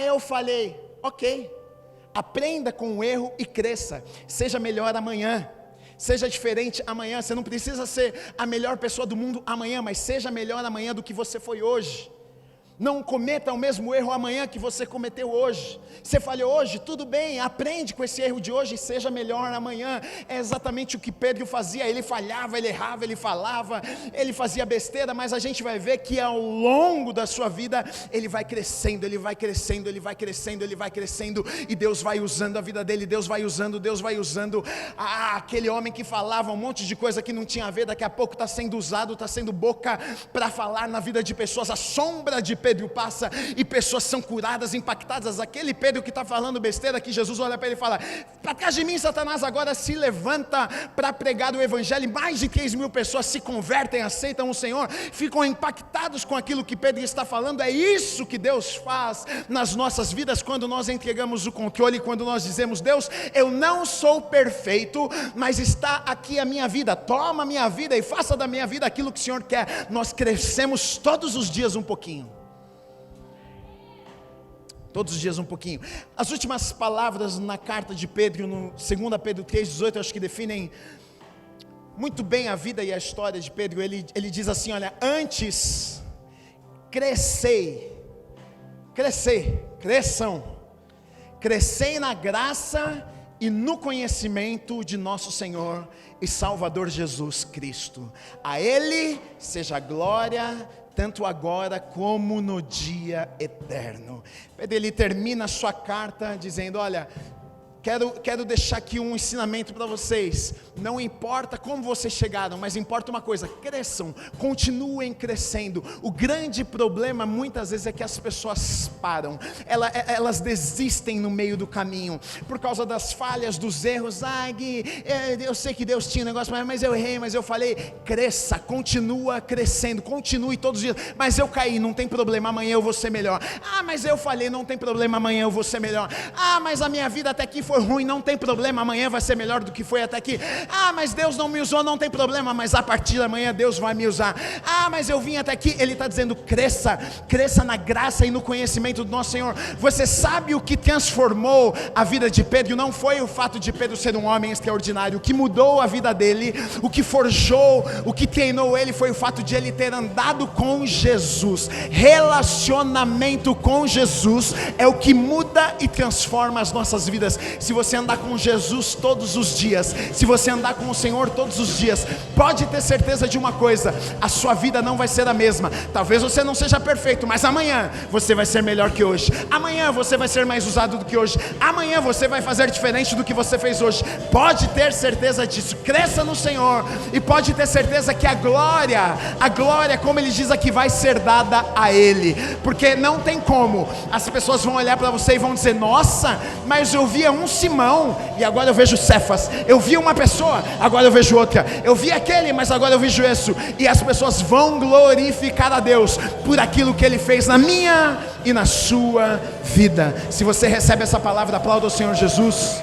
Eu falhei, ok, aprenda com o erro e cresça, seja melhor amanhã, seja diferente amanhã. Você não precisa ser a melhor pessoa do mundo amanhã, mas seja melhor amanhã do que você foi hoje. Não cometa o mesmo erro amanhã que você cometeu hoje. Você falhou hoje, tudo bem, aprende com esse erro de hoje e seja melhor amanhã. É exatamente o que Pedro fazia. Ele falhava, ele errava, ele falava, ele fazia besteira, mas a gente vai ver que ao longo da sua vida ele vai crescendo, ele vai crescendo, ele vai crescendo, ele vai crescendo, e Deus vai usando a vida dele, Deus vai usando. Aquele homem que falava um monte de coisa que não tinha a ver, daqui a pouco está sendo usado, está sendo boca para falar na vida de pessoas. A sombra de Pedro passa e pessoas são curadas, impactadas. Aquele Pedro que está falando besteira, que Jesus olha para ele e fala: para trás de mim, Satanás. Agora se levanta para pregar o evangelho, mais de 3.000 pessoas se convertem, aceitam o Senhor, ficam impactados com aquilo que Pedro está falando. É isso que Deus faz nas nossas vidas quando nós entregamos o controle, quando nós dizemos: Deus, eu não sou perfeito, mas está aqui a minha vida, toma a minha vida e faça da minha vida aquilo que o Senhor quer. Nós crescemos todos os dias um pouquinho. Todos os dias um pouquinho. As últimas palavras na carta de Pedro, no 2 Pedro 3,18, acho que definem muito bem a vida e a história de Pedro. Ele diz assim: olha, antes crescei na graça e no conhecimento de nosso Senhor e Salvador Jesus Cristo. A Ele seja a glória, tanto agora como no dia eterno. Pedro, ele termina a sua carta dizendo: olha, quero deixar aqui um ensinamento para vocês. Não importa como vocês chegaram, mas importa uma coisa: cresçam, continuem crescendo. O grande problema muitas vezes é que as pessoas param, elas desistem no meio do caminho, por causa das falhas, dos erros. Gui, eu sei que Deus tinha um negócio, mas eu errei, mas eu falei. Cresça, continua crescendo, continue todos os dias. Mas eu caí, não tem problema, amanhã eu vou ser melhor. Mas eu falhei, não tem problema, amanhã eu vou ser melhor. Mas a minha vida até aqui foi ruim, não tem problema, amanhã vai ser melhor do que foi até aqui. Mas Deus não me usou, não tem problema, mas a partir da manhã Deus vai me usar. Mas eu vim até aqui. Ele está dizendo: cresça na graça e no conhecimento do nosso Senhor. Você sabe o que transformou a vida de Pedro? Não foi o fato de Pedro ser um homem extraordinário. O que mudou a vida dele, o que forjou, o que treinou ele, foi o fato de ele ter andado com Jesus. Relacionamento com Jesus é o que muda e transforma as nossas vidas. Se você andar com Jesus todos os dias, se você andar com o Senhor todos os dias, pode ter certeza de uma coisa: a sua vida não vai ser a mesma. Talvez você não seja perfeito, mas amanhã você vai ser melhor que hoje. Amanhã você vai ser mais usado do que hoje. Amanhã você vai fazer diferente do que você fez hoje. Pode ter certeza disso. Cresça no Senhor e pode ter certeza que a glória, como ele diz aqui, vai ser dada a Ele. Porque não tem como. As pessoas vão olhar para você e vão dizer: nossa, mas eu via um Simão e agora eu vejo Cefas. Eu vi uma pessoa, agora eu vejo outra. Eu vi aquele, mas agora eu vejo isso. E as pessoas vão glorificar a Deus por aquilo que Ele fez na minha e na sua vida. Se você recebe essa palavra, aplauda o Senhor Jesus.